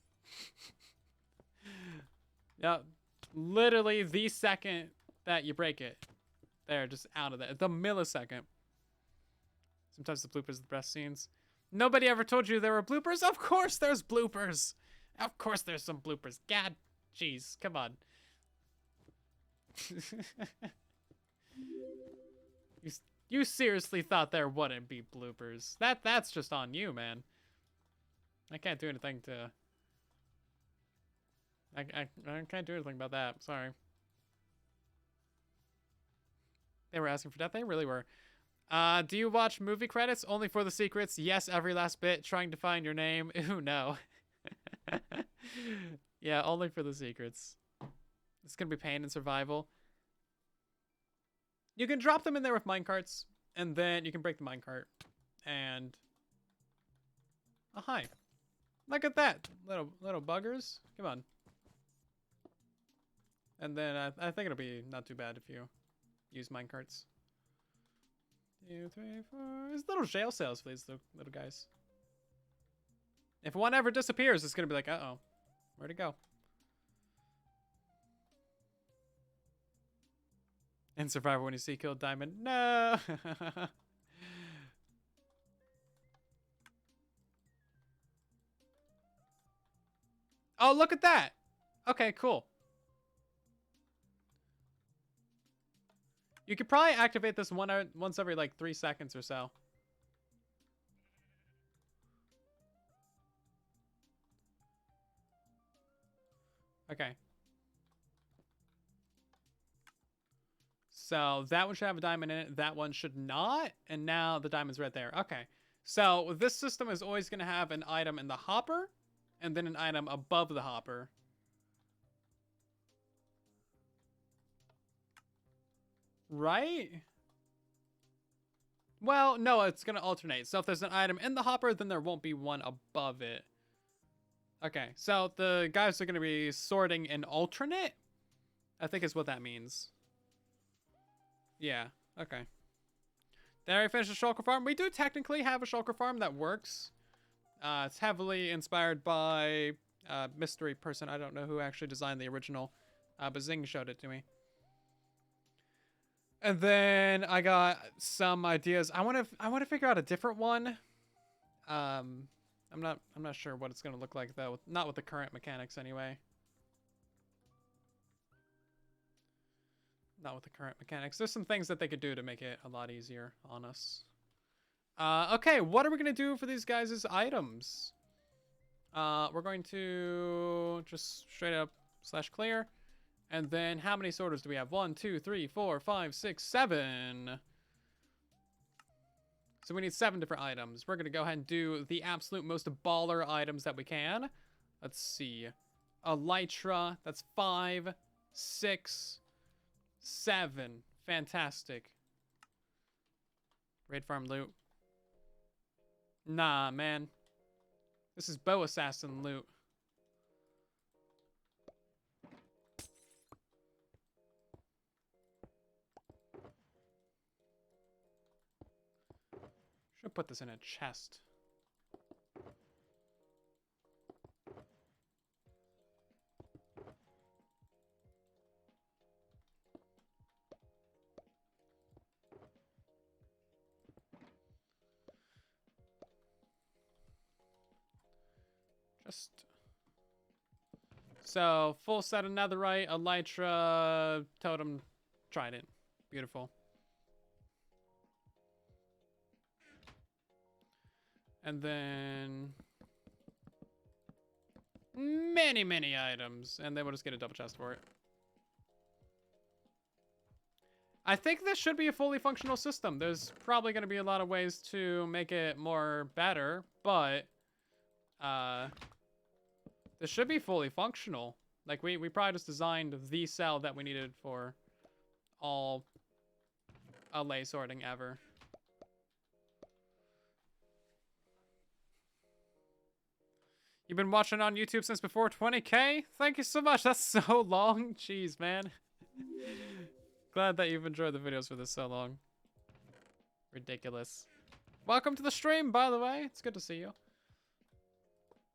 Yep, literally the second that you break it. They're just out of there. The millisecond. Sometimes the bloopers are the best scenes. Nobody ever told you there were bloopers? Of course there's bloopers. Of course there's some bloopers. God, jeez, come on. You seriously thought there wouldn't be bloopers. That's just on you, man. I can't do anything to I can't do anything about that. Sorry. They were asking for death. They really were. Do you watch movie credits only for the secrets? Yes, every last bit. Trying to find your name. Ooh, no. Yeah, only for the secrets. It's gonna be pain and survival. You can drop them in there with minecarts, and then you can break the minecart. And oh, hi. Look at that, little buggers. Come on. And then I think it'll be not too bad if you use minecarts. 2, 3, 4. There's little jail cells for these little guys. If one ever disappears, it's gonna be like, uh-oh, where'd it go? In Survivor, when you see killed diamond, no. Oh, look at that. Okay, cool. You could probably activate this once every like 3 seconds or so. Okay. So that one should have a diamond in it. That one should not. And now the diamond's right there. Okay. So this system is always going to have an item in the hopper and then an item above the hopper. Right? Well, no, it's going to alternate. So if there's an item in the hopper, then there won't be one above it. Okay, so the guys are going to be sorting in alternate, I think is what that means. Yeah, okay. There we finished the Shulker farm. We do technically have a Shulker farm that works. It's heavily inspired by mystery person. I don't know who actually designed the original, but Zing showed it to me. And then I got some ideas. I want to figure out a different one. I'm not sure what it's gonna look like though. Not with the current mechanics anyway. Not with the current mechanics. There's some things that they could do to make it a lot easier on us. Okay, what are we gonna do for these guys' items? We're going to just straight up /clear. And then how many sorters do we have? 1, 2, 3, 4, 5, 6, 7. So we need 7 different items. We're going to go ahead and do the absolute most baller items that we can. Let's see. Elytra, that's 5, 6, 7. Fantastic. Raid farm loot. Nah, man. This is bow assassin loot. Should put this in a chest. So, full set of netherite, elytra, totem, trident. Beautiful. And then many items, and then we'll just get a double chest for it. I think this should be a fully functional system. There's probably going to be a lot of ways to make it more better, but this should be fully functional. Like we probably just designed the cell that we needed for all Allay sorting ever. You've been watching on YouTube since before 20K? Thank you so much. That's so long. Jeez, man. Glad that you've enjoyed the videos for this so long. Ridiculous. Welcome to the stream, by the way. It's good to see you.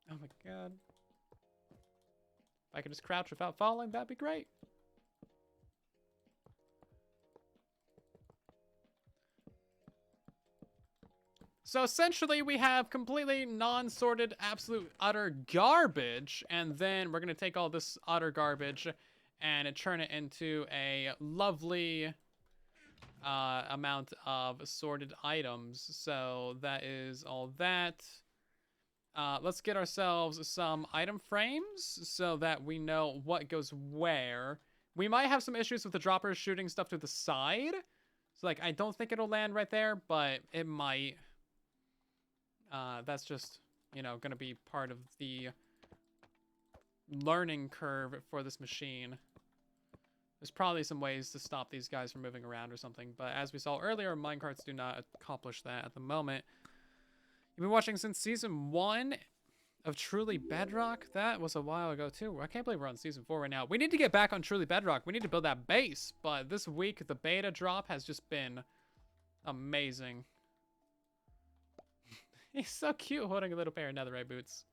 Oh my god. If I could just crouch without falling, that'd be great. So essentially we have completely non-sorted, absolute utter garbage, and then we're gonna take all this utter garbage and turn it into a lovely amount of sorted items. So that is all that. Let's get ourselves some item frames so that we know what goes where. We might have some issues with the droppers shooting stuff to the side. So, like, I don't think it'll land right there, but it might. That's just, you know, gonna be part of the learning curve for this machine. There's probably some ways to stop these guys from moving around or something, but as we saw earlier, minecarts do not accomplish that at the moment. You've been watching since season 1 of Truly Bedrock? That was a while ago too. I can't believe we're on season 4 right now. We need to get back on Truly Bedrock. We need to build that base, but this week the beta drop has just been amazing. He's so cute holding a little pair of netherite boots.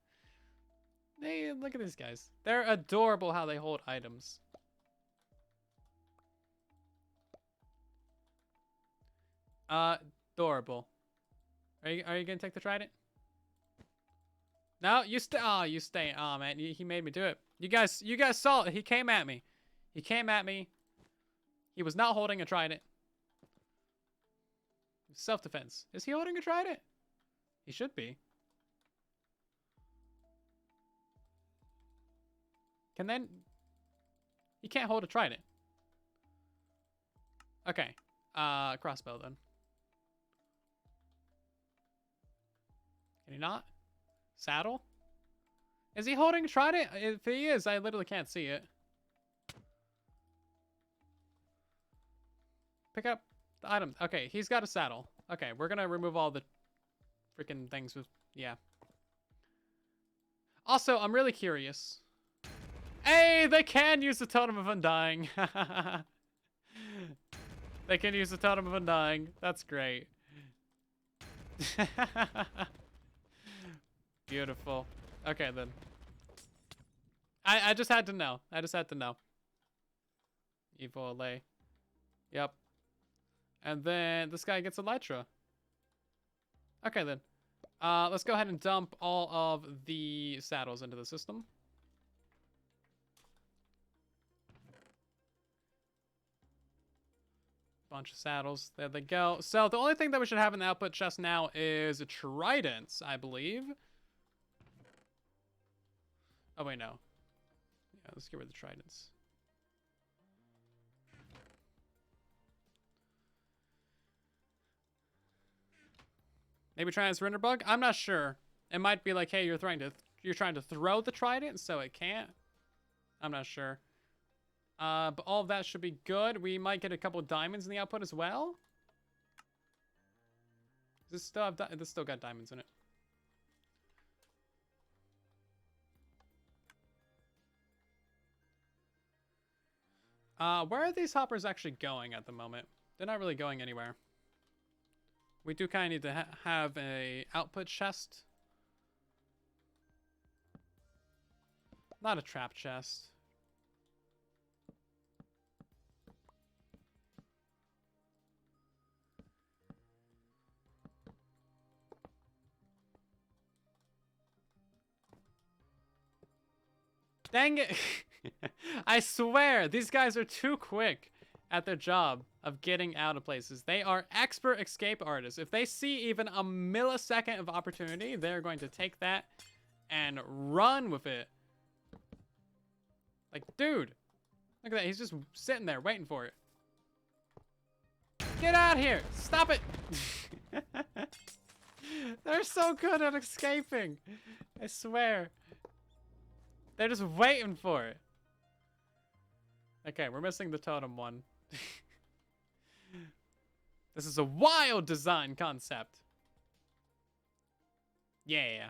Hey, look at these guys. They're adorable how they hold items. Adorable. Are you gonna take the trident? No, you stay. Oh, you stay. Oh man, he made me do it. You guys saw it. He came at me. He came at me. He was not holding a trident. Self-defense. Is he holding a trident? He should be. Can then... He can't hold a trident. Okay. Crossbow then. Can he not? Saddle? Is he holding a trident? If he is, I literally can't see it. Pick up the items. Okay, he's got a saddle. Okay, we're gonna remove all the freaking things with... Yeah. Also, I'm really curious. Hey, they can use the Totem of Undying. They can use the Totem of Undying. That's great. Beautiful. Okay, then. I just had to know. I just had to know. Evil Allay. Yep. And then this guy gets Elytra. Okay, then. Let's go ahead and dump all of the saddles into the system. Bunch of saddles. There they go. So the only thing that we should have in the output chest now is tridents, I believe. Oh, wait, no. Yeah, let's get rid of the tridents. Maybe try and surrender bug? I'm not sure. It might be like, hey, you're trying to throw the trident, so it can't. I'm not sure. But all of that should be good. We might get a couple of diamonds in the output as well. Does this still have this still got diamonds in it? Where are these hoppers actually going at the moment? They're not really going anywhere. We do kind of need to have a output chest. Not a trap chest. Dang it. I swear, these guys are too quick at their job of getting out of places. They are expert escape artists. If they see even a millisecond of opportunity, they're going to take that and run with it. Like, dude, look at that. He's just sitting there waiting for it. Get out of here. Stop it. They're so good at escaping. I swear. They're just waiting for it. Okay, we're missing the totem one. This is a wild design concept. Yeah.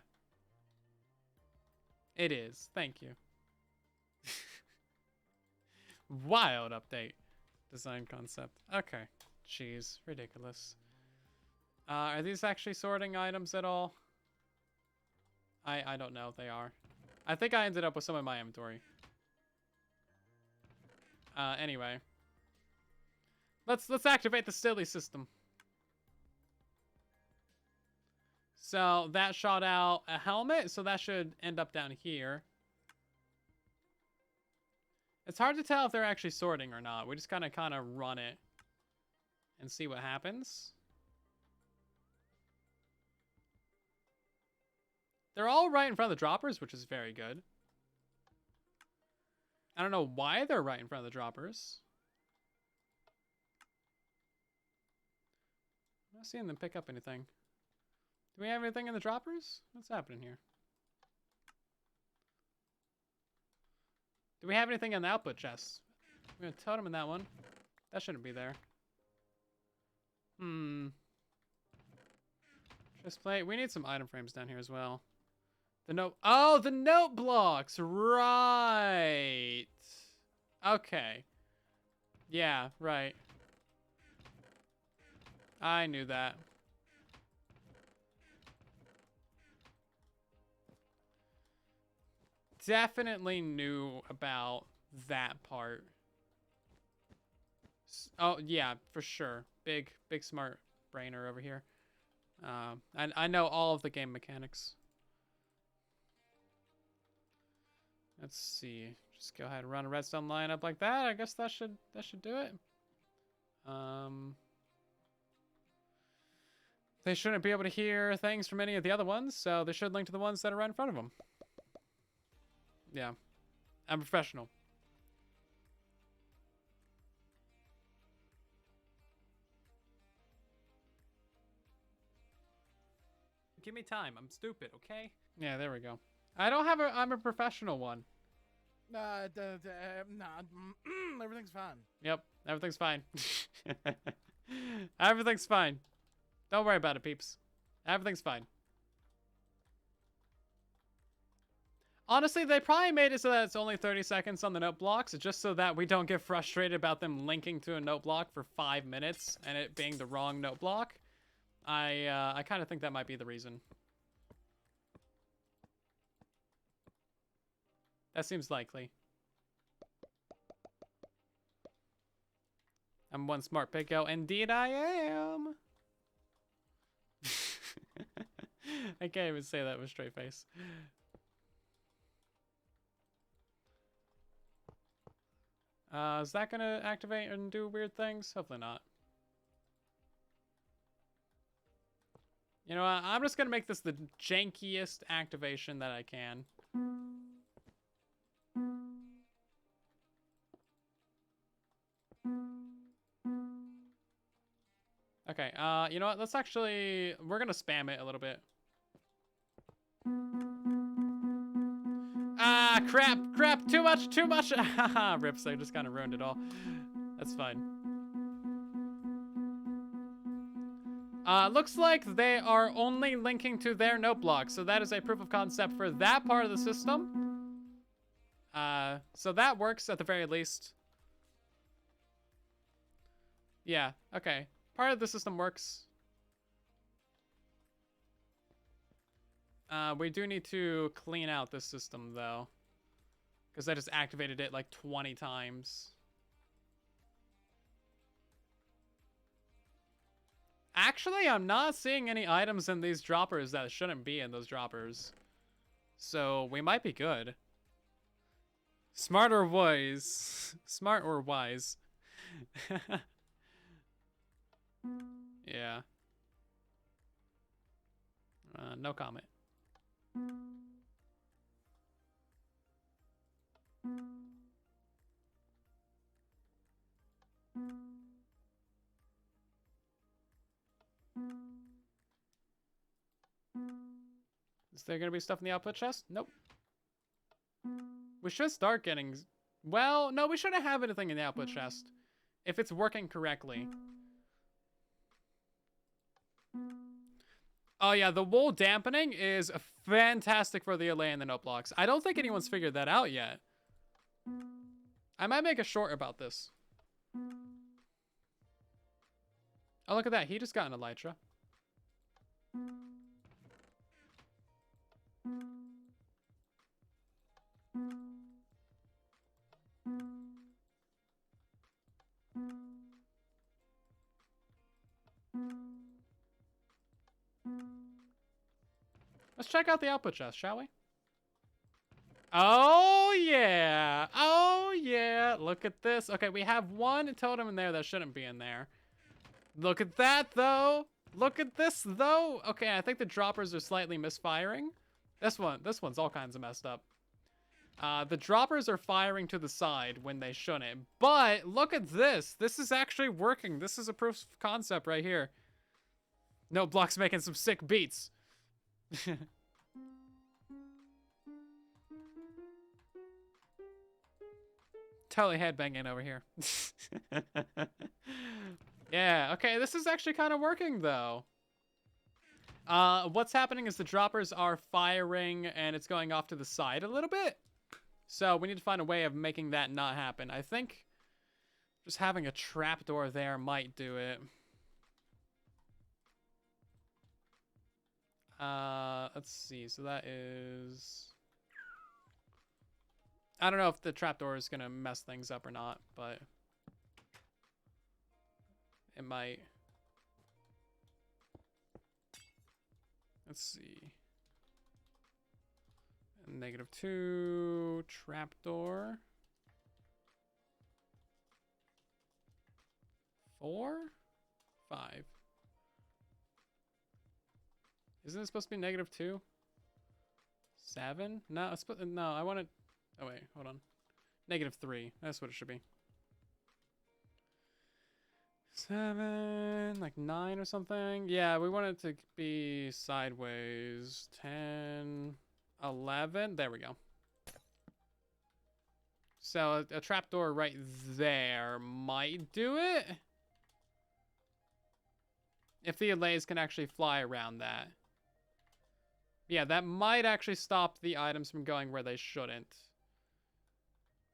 It is. Thank you. Wild update. Design concept. Okay. Jeez. Ridiculous. Are these actually sorting items at all? I don't know if they are. I think I ended up with some in my inventory. Anyway. Let's activate the Stilly system. So that shot out a helmet, so that should end up down here. It's hard to tell if they're actually sorting or not. We just kind of run it and see what happens. They're all right in front of the droppers, which is very good. I don't know why they're right in front of the droppers. I'm not seeing them pick up anything. Do we have anything in the droppers? What's happening here? Do we have anything in the output chests? We're gonna totem in that one. That shouldn't be there. Just play. We need some item frames down here as well. The note. Oh, the note blocks. Right. Okay. Yeah, right. I knew that. Definitely knew about that part. Oh, yeah, for sure. Big smart brainer over here. I know all of the game mechanics. Let's see. Just go ahead and run a redstone lineup like that. I guess that should do it. They shouldn't be able to hear things from any of the other ones, so they should link to the ones that are right in front of them. Yeah. I'm professional. Give me time. I'm stupid, okay? Yeah, there we go. I'm a professional one. Nah, everything's fine. Yep, everything's fine. Everything's fine. Don't worry about it, peeps. Everything's fine. Honestly, they probably made it so that it's only 30 seconds on the note blocks, just so that we don't get frustrated about them linking to a note block for 5 minutes and it being the wrong note block. I kind of think that might be the reason. That seems likely. I'm one smart picko. Indeed I am. I can't even say that with a straight face. Is that gonna activate and do weird things? Hopefully not. You know what? I'm just gonna make this the jankiest activation that I can. Okay, you know what? Let's actually... We're gonna spam it a little bit. Ah, crap, too much! Haha, rips, I just kind of ruined it all. That's fine. Looks like they are only linking to their note block, so that is a proof of concept for that part of the system. So that works at the very least. Yeah, okay. Part of the system works. We do need to clean out this system, though. Because I just activated it like 20 times. Actually, I'm not seeing any items in these droppers that shouldn't be in those droppers. So, we might be good. Smart or wise? Smart or wise? Yeah. No comment. Is there gonna be stuff in the output chest? Nope. We should start getting... Well, no, we shouldn't have anything in the output chest. If it's working correctly. Oh yeah, the wool dampening is fantastic for the Allay and the note blocks. I don't think anyone's figured that out yet. I might make a short about this. Oh, look at that. He just got an elytra. Let's check out the output chest, shall we? Oh, yeah. Oh, yeah. Look at this. Okay, we have one totem in there that shouldn't be in there. Look at that, though. Look at this, though. Okay, I think the droppers are slightly misfiring. This one's all kinds of messed up. The droppers are firing to the side when they shouldn't. But look at this. This is actually working. This is a proof of concept right here. No, Block's making some sick beats. Totally headbanging over here. Yeah, okay, this is actually kind of working, though. What's happening is the droppers are firing, and it's going off to the side a little bit. So we need to find a way of making that not happen. I think just having a trapdoor there might do it. Let's see. So that is... I don't know if the trapdoor is going to mess things up or not, but it might. Let's see. -2, trapdoor. 4? 5. Isn't it supposed to be -2? 7? No, no, I want it. Oh wait, hold on. -3. That's what it should be. 7, like 9 or something. Yeah, we want it to be sideways. 10, 11. There we go. So a trapdoor right there might do it. If the allays can actually fly around that. Yeah, that might actually stop the items from going where they shouldn't.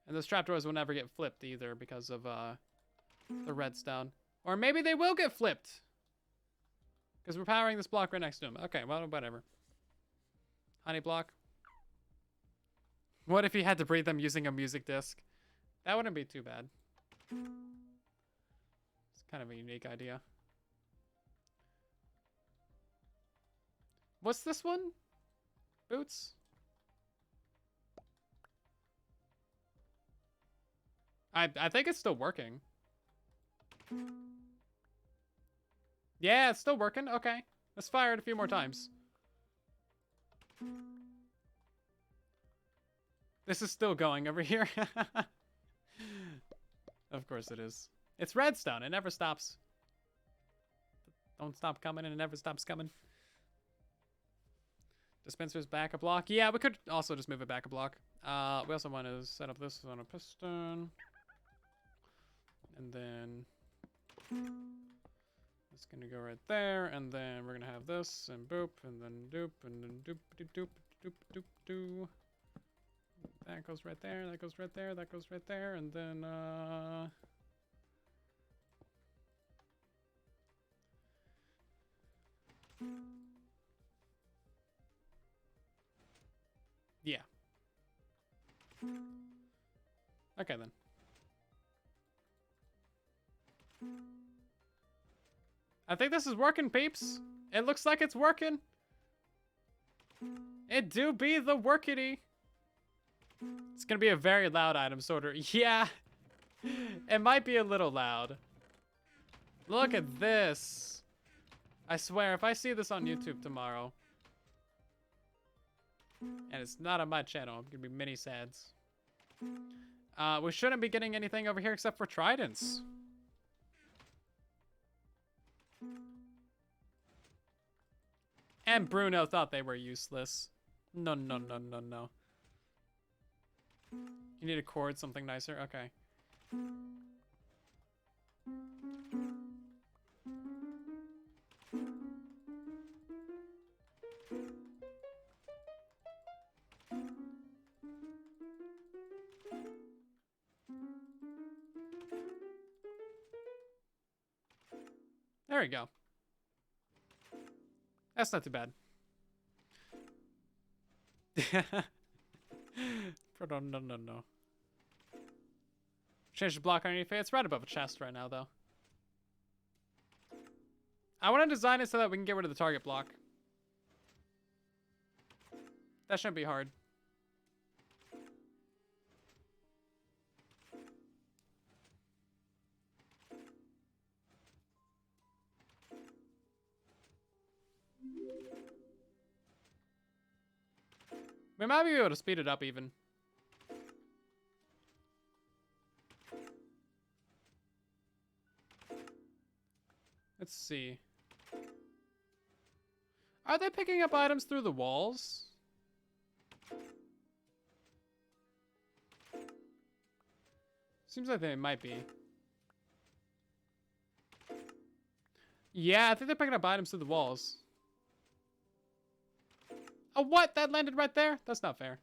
And those trapdoors will never get flipped either because of the redstone. Or maybe they will get flipped. Because we're powering this block right next to them. Okay, well, whatever. Honey block. What if you had to breed them using a music disc? That wouldn't be too bad. It's kind of a unique idea. What's this one? Boots? I think it's still working. Yeah, it's still working. Okay. Let's fire it a few more times. This is still going over here. Of course it is. It's redstone. It never stops. Don't stop coming and it never stops coming. Dispenser's back a block. Yeah, we could also just move it back a block. We also want to set up this on a piston. And then it's going to go right there. And then we're going to have this and boop and then doop and then doop doop doop doop doop doo. That goes right there. That goes right there. That goes right there. And then yeah. Okay then. I think this is working, peeps. It looks like it's working. It do be the workity. It's gonna be a very loud item sorter. Yeah. It might be a little loud. Look at this. I swear, if I see this on YouTube tomorrow, and it's not on my channel, I'm gonna be mini sads. We shouldn't be getting anything over here except for tridents. And Bruno thought they were useless. No, no, no, no, no. You need a cord, something nicer? Okay. There we go. That's not too bad. No, no, no, no. Change the block underneath it. It's right above a chest right now, though. I want to design it so that we can get rid of the target block. That shouldn't be hard. We might be able to speed it up even. Let's see. Are they picking up items through the walls? Seems like they might be. Yeah, I think they're picking up items through the walls. Oh, what? That landed right there? That's not fair.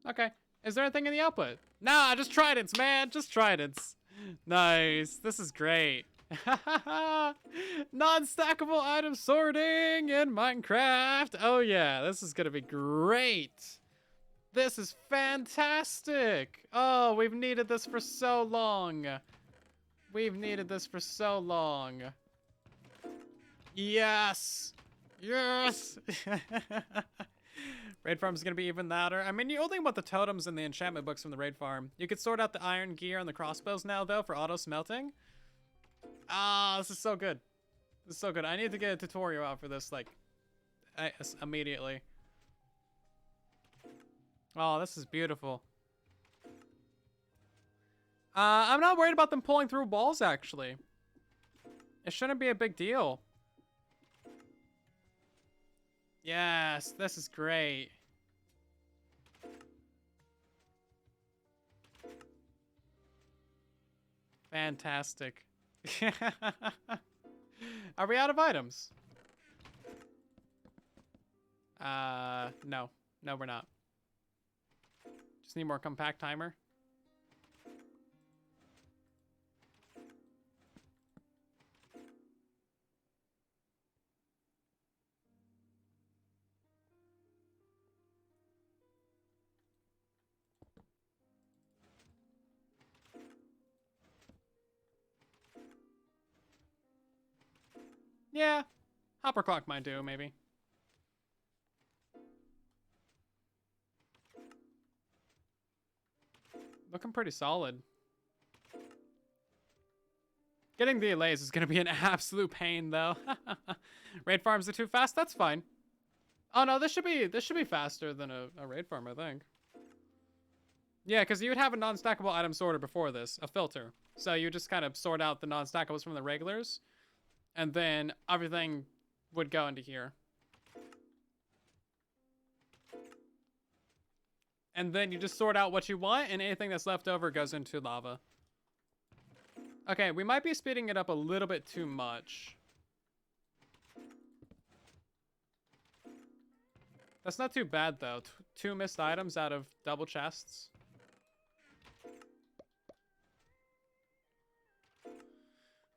Okay. Is there anything in the output? Nah, just tridents, man. Just tridents. Nice. This is great. Non-stackable item sorting in Minecraft. Oh, yeah. This is going to be great. This is fantastic. Oh, we've needed this for so long. We've needed this for so long. Yes. Yes. Raid farm is going to be even louder. I mean, you only want the totems and the enchantment books from the raid farm. You could sort out the iron gear and the crossbows now, though, for auto smelting. Ah, this is so good. This is so good. I need to get a tutorial out for this, like, immediately. Oh, this is beautiful. I'm not worried about them pulling through walls, actually. It shouldn't be a big deal. Yes, this is great. Fantastic. Are we out of items? No. No, we're not. Just need more compact timer. Yeah, hopper clock might do, maybe. Looking pretty solid. Getting the Allays is going to be an absolute pain, though. Raid farms are too fast? That's fine. Oh, no, this should be faster than a raid farm, I think. Yeah, because you would have a non-stackable item sorter before this, a filter. So you just kind of sort out the non-stackables from the regulars. And then everything would go into here. And then you just sort out what you want, and anything that's left over goes into lava. Okay, we might be speeding it up a little bit too much. That's not too bad, though. Two missed items out of double chests.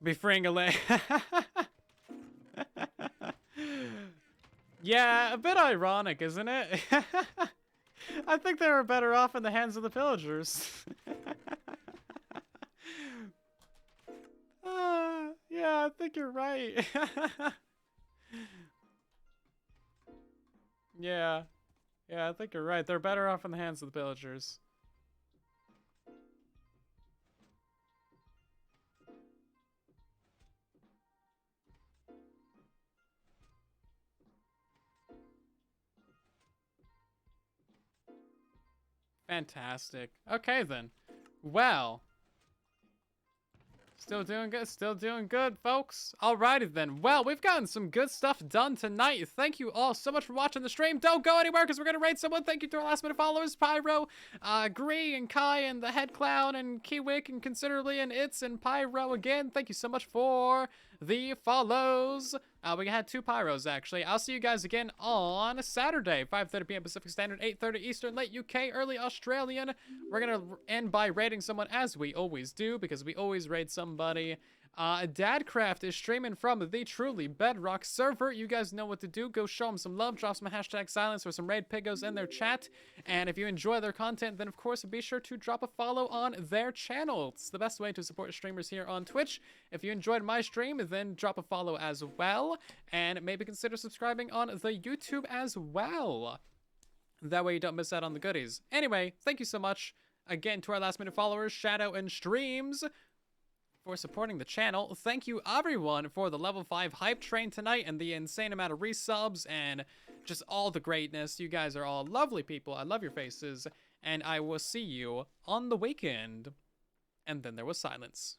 Be freeing Allay. Yeah, a bit ironic, isn't it? I think they were better off in the hands of the pillagers. Yeah, I think you're right. Yeah. Yeah, I think you're right. They're better off in the hands of the pillagers. Fantastic. Okay, then. Well. Still doing good. Still doing good, folks. Alrighty, then. Well, we've gotten some good stuff done tonight. Thank you all so much for watching the stream. Don't go anywhere, because we're going to raid someone. Thank you to our last-minute followers, Pyro, Gree, and Kai, and the Head Clown, and Kiwick, and Considerably, and It's, and Pyro again. Thank you so much for the follows. We had 2 Pyros, actually. I'll see you guys again on Saturday, 5:30 p.m. Pacific Standard, 8:30 Eastern, late UK, early Australian. We're going to end by raiding someone, as we always do, because we always raid somebody. Dadcraft is streaming from the truly Bedrock server. You guys know what to do. Go show them some love. Drop some hashtag silence or some raid pigos in their chat. And if you enjoy their content, then of course be sure to drop a follow on their channel. It's the best way to support streamers here on Twitch. If you enjoyed my stream, then drop a follow as well. And maybe consider subscribing on the YouTube as well. That way you don't miss out on the goodies. Anyway, thank you so much again to our last minute followers, Shadow and Streams, for supporting the channel. Thank you everyone for the level 5 hype train tonight and the insane amount of resubs and just all the greatness. You guys are all lovely people. I love your faces. And I will see you on the weekend. And then there was silence.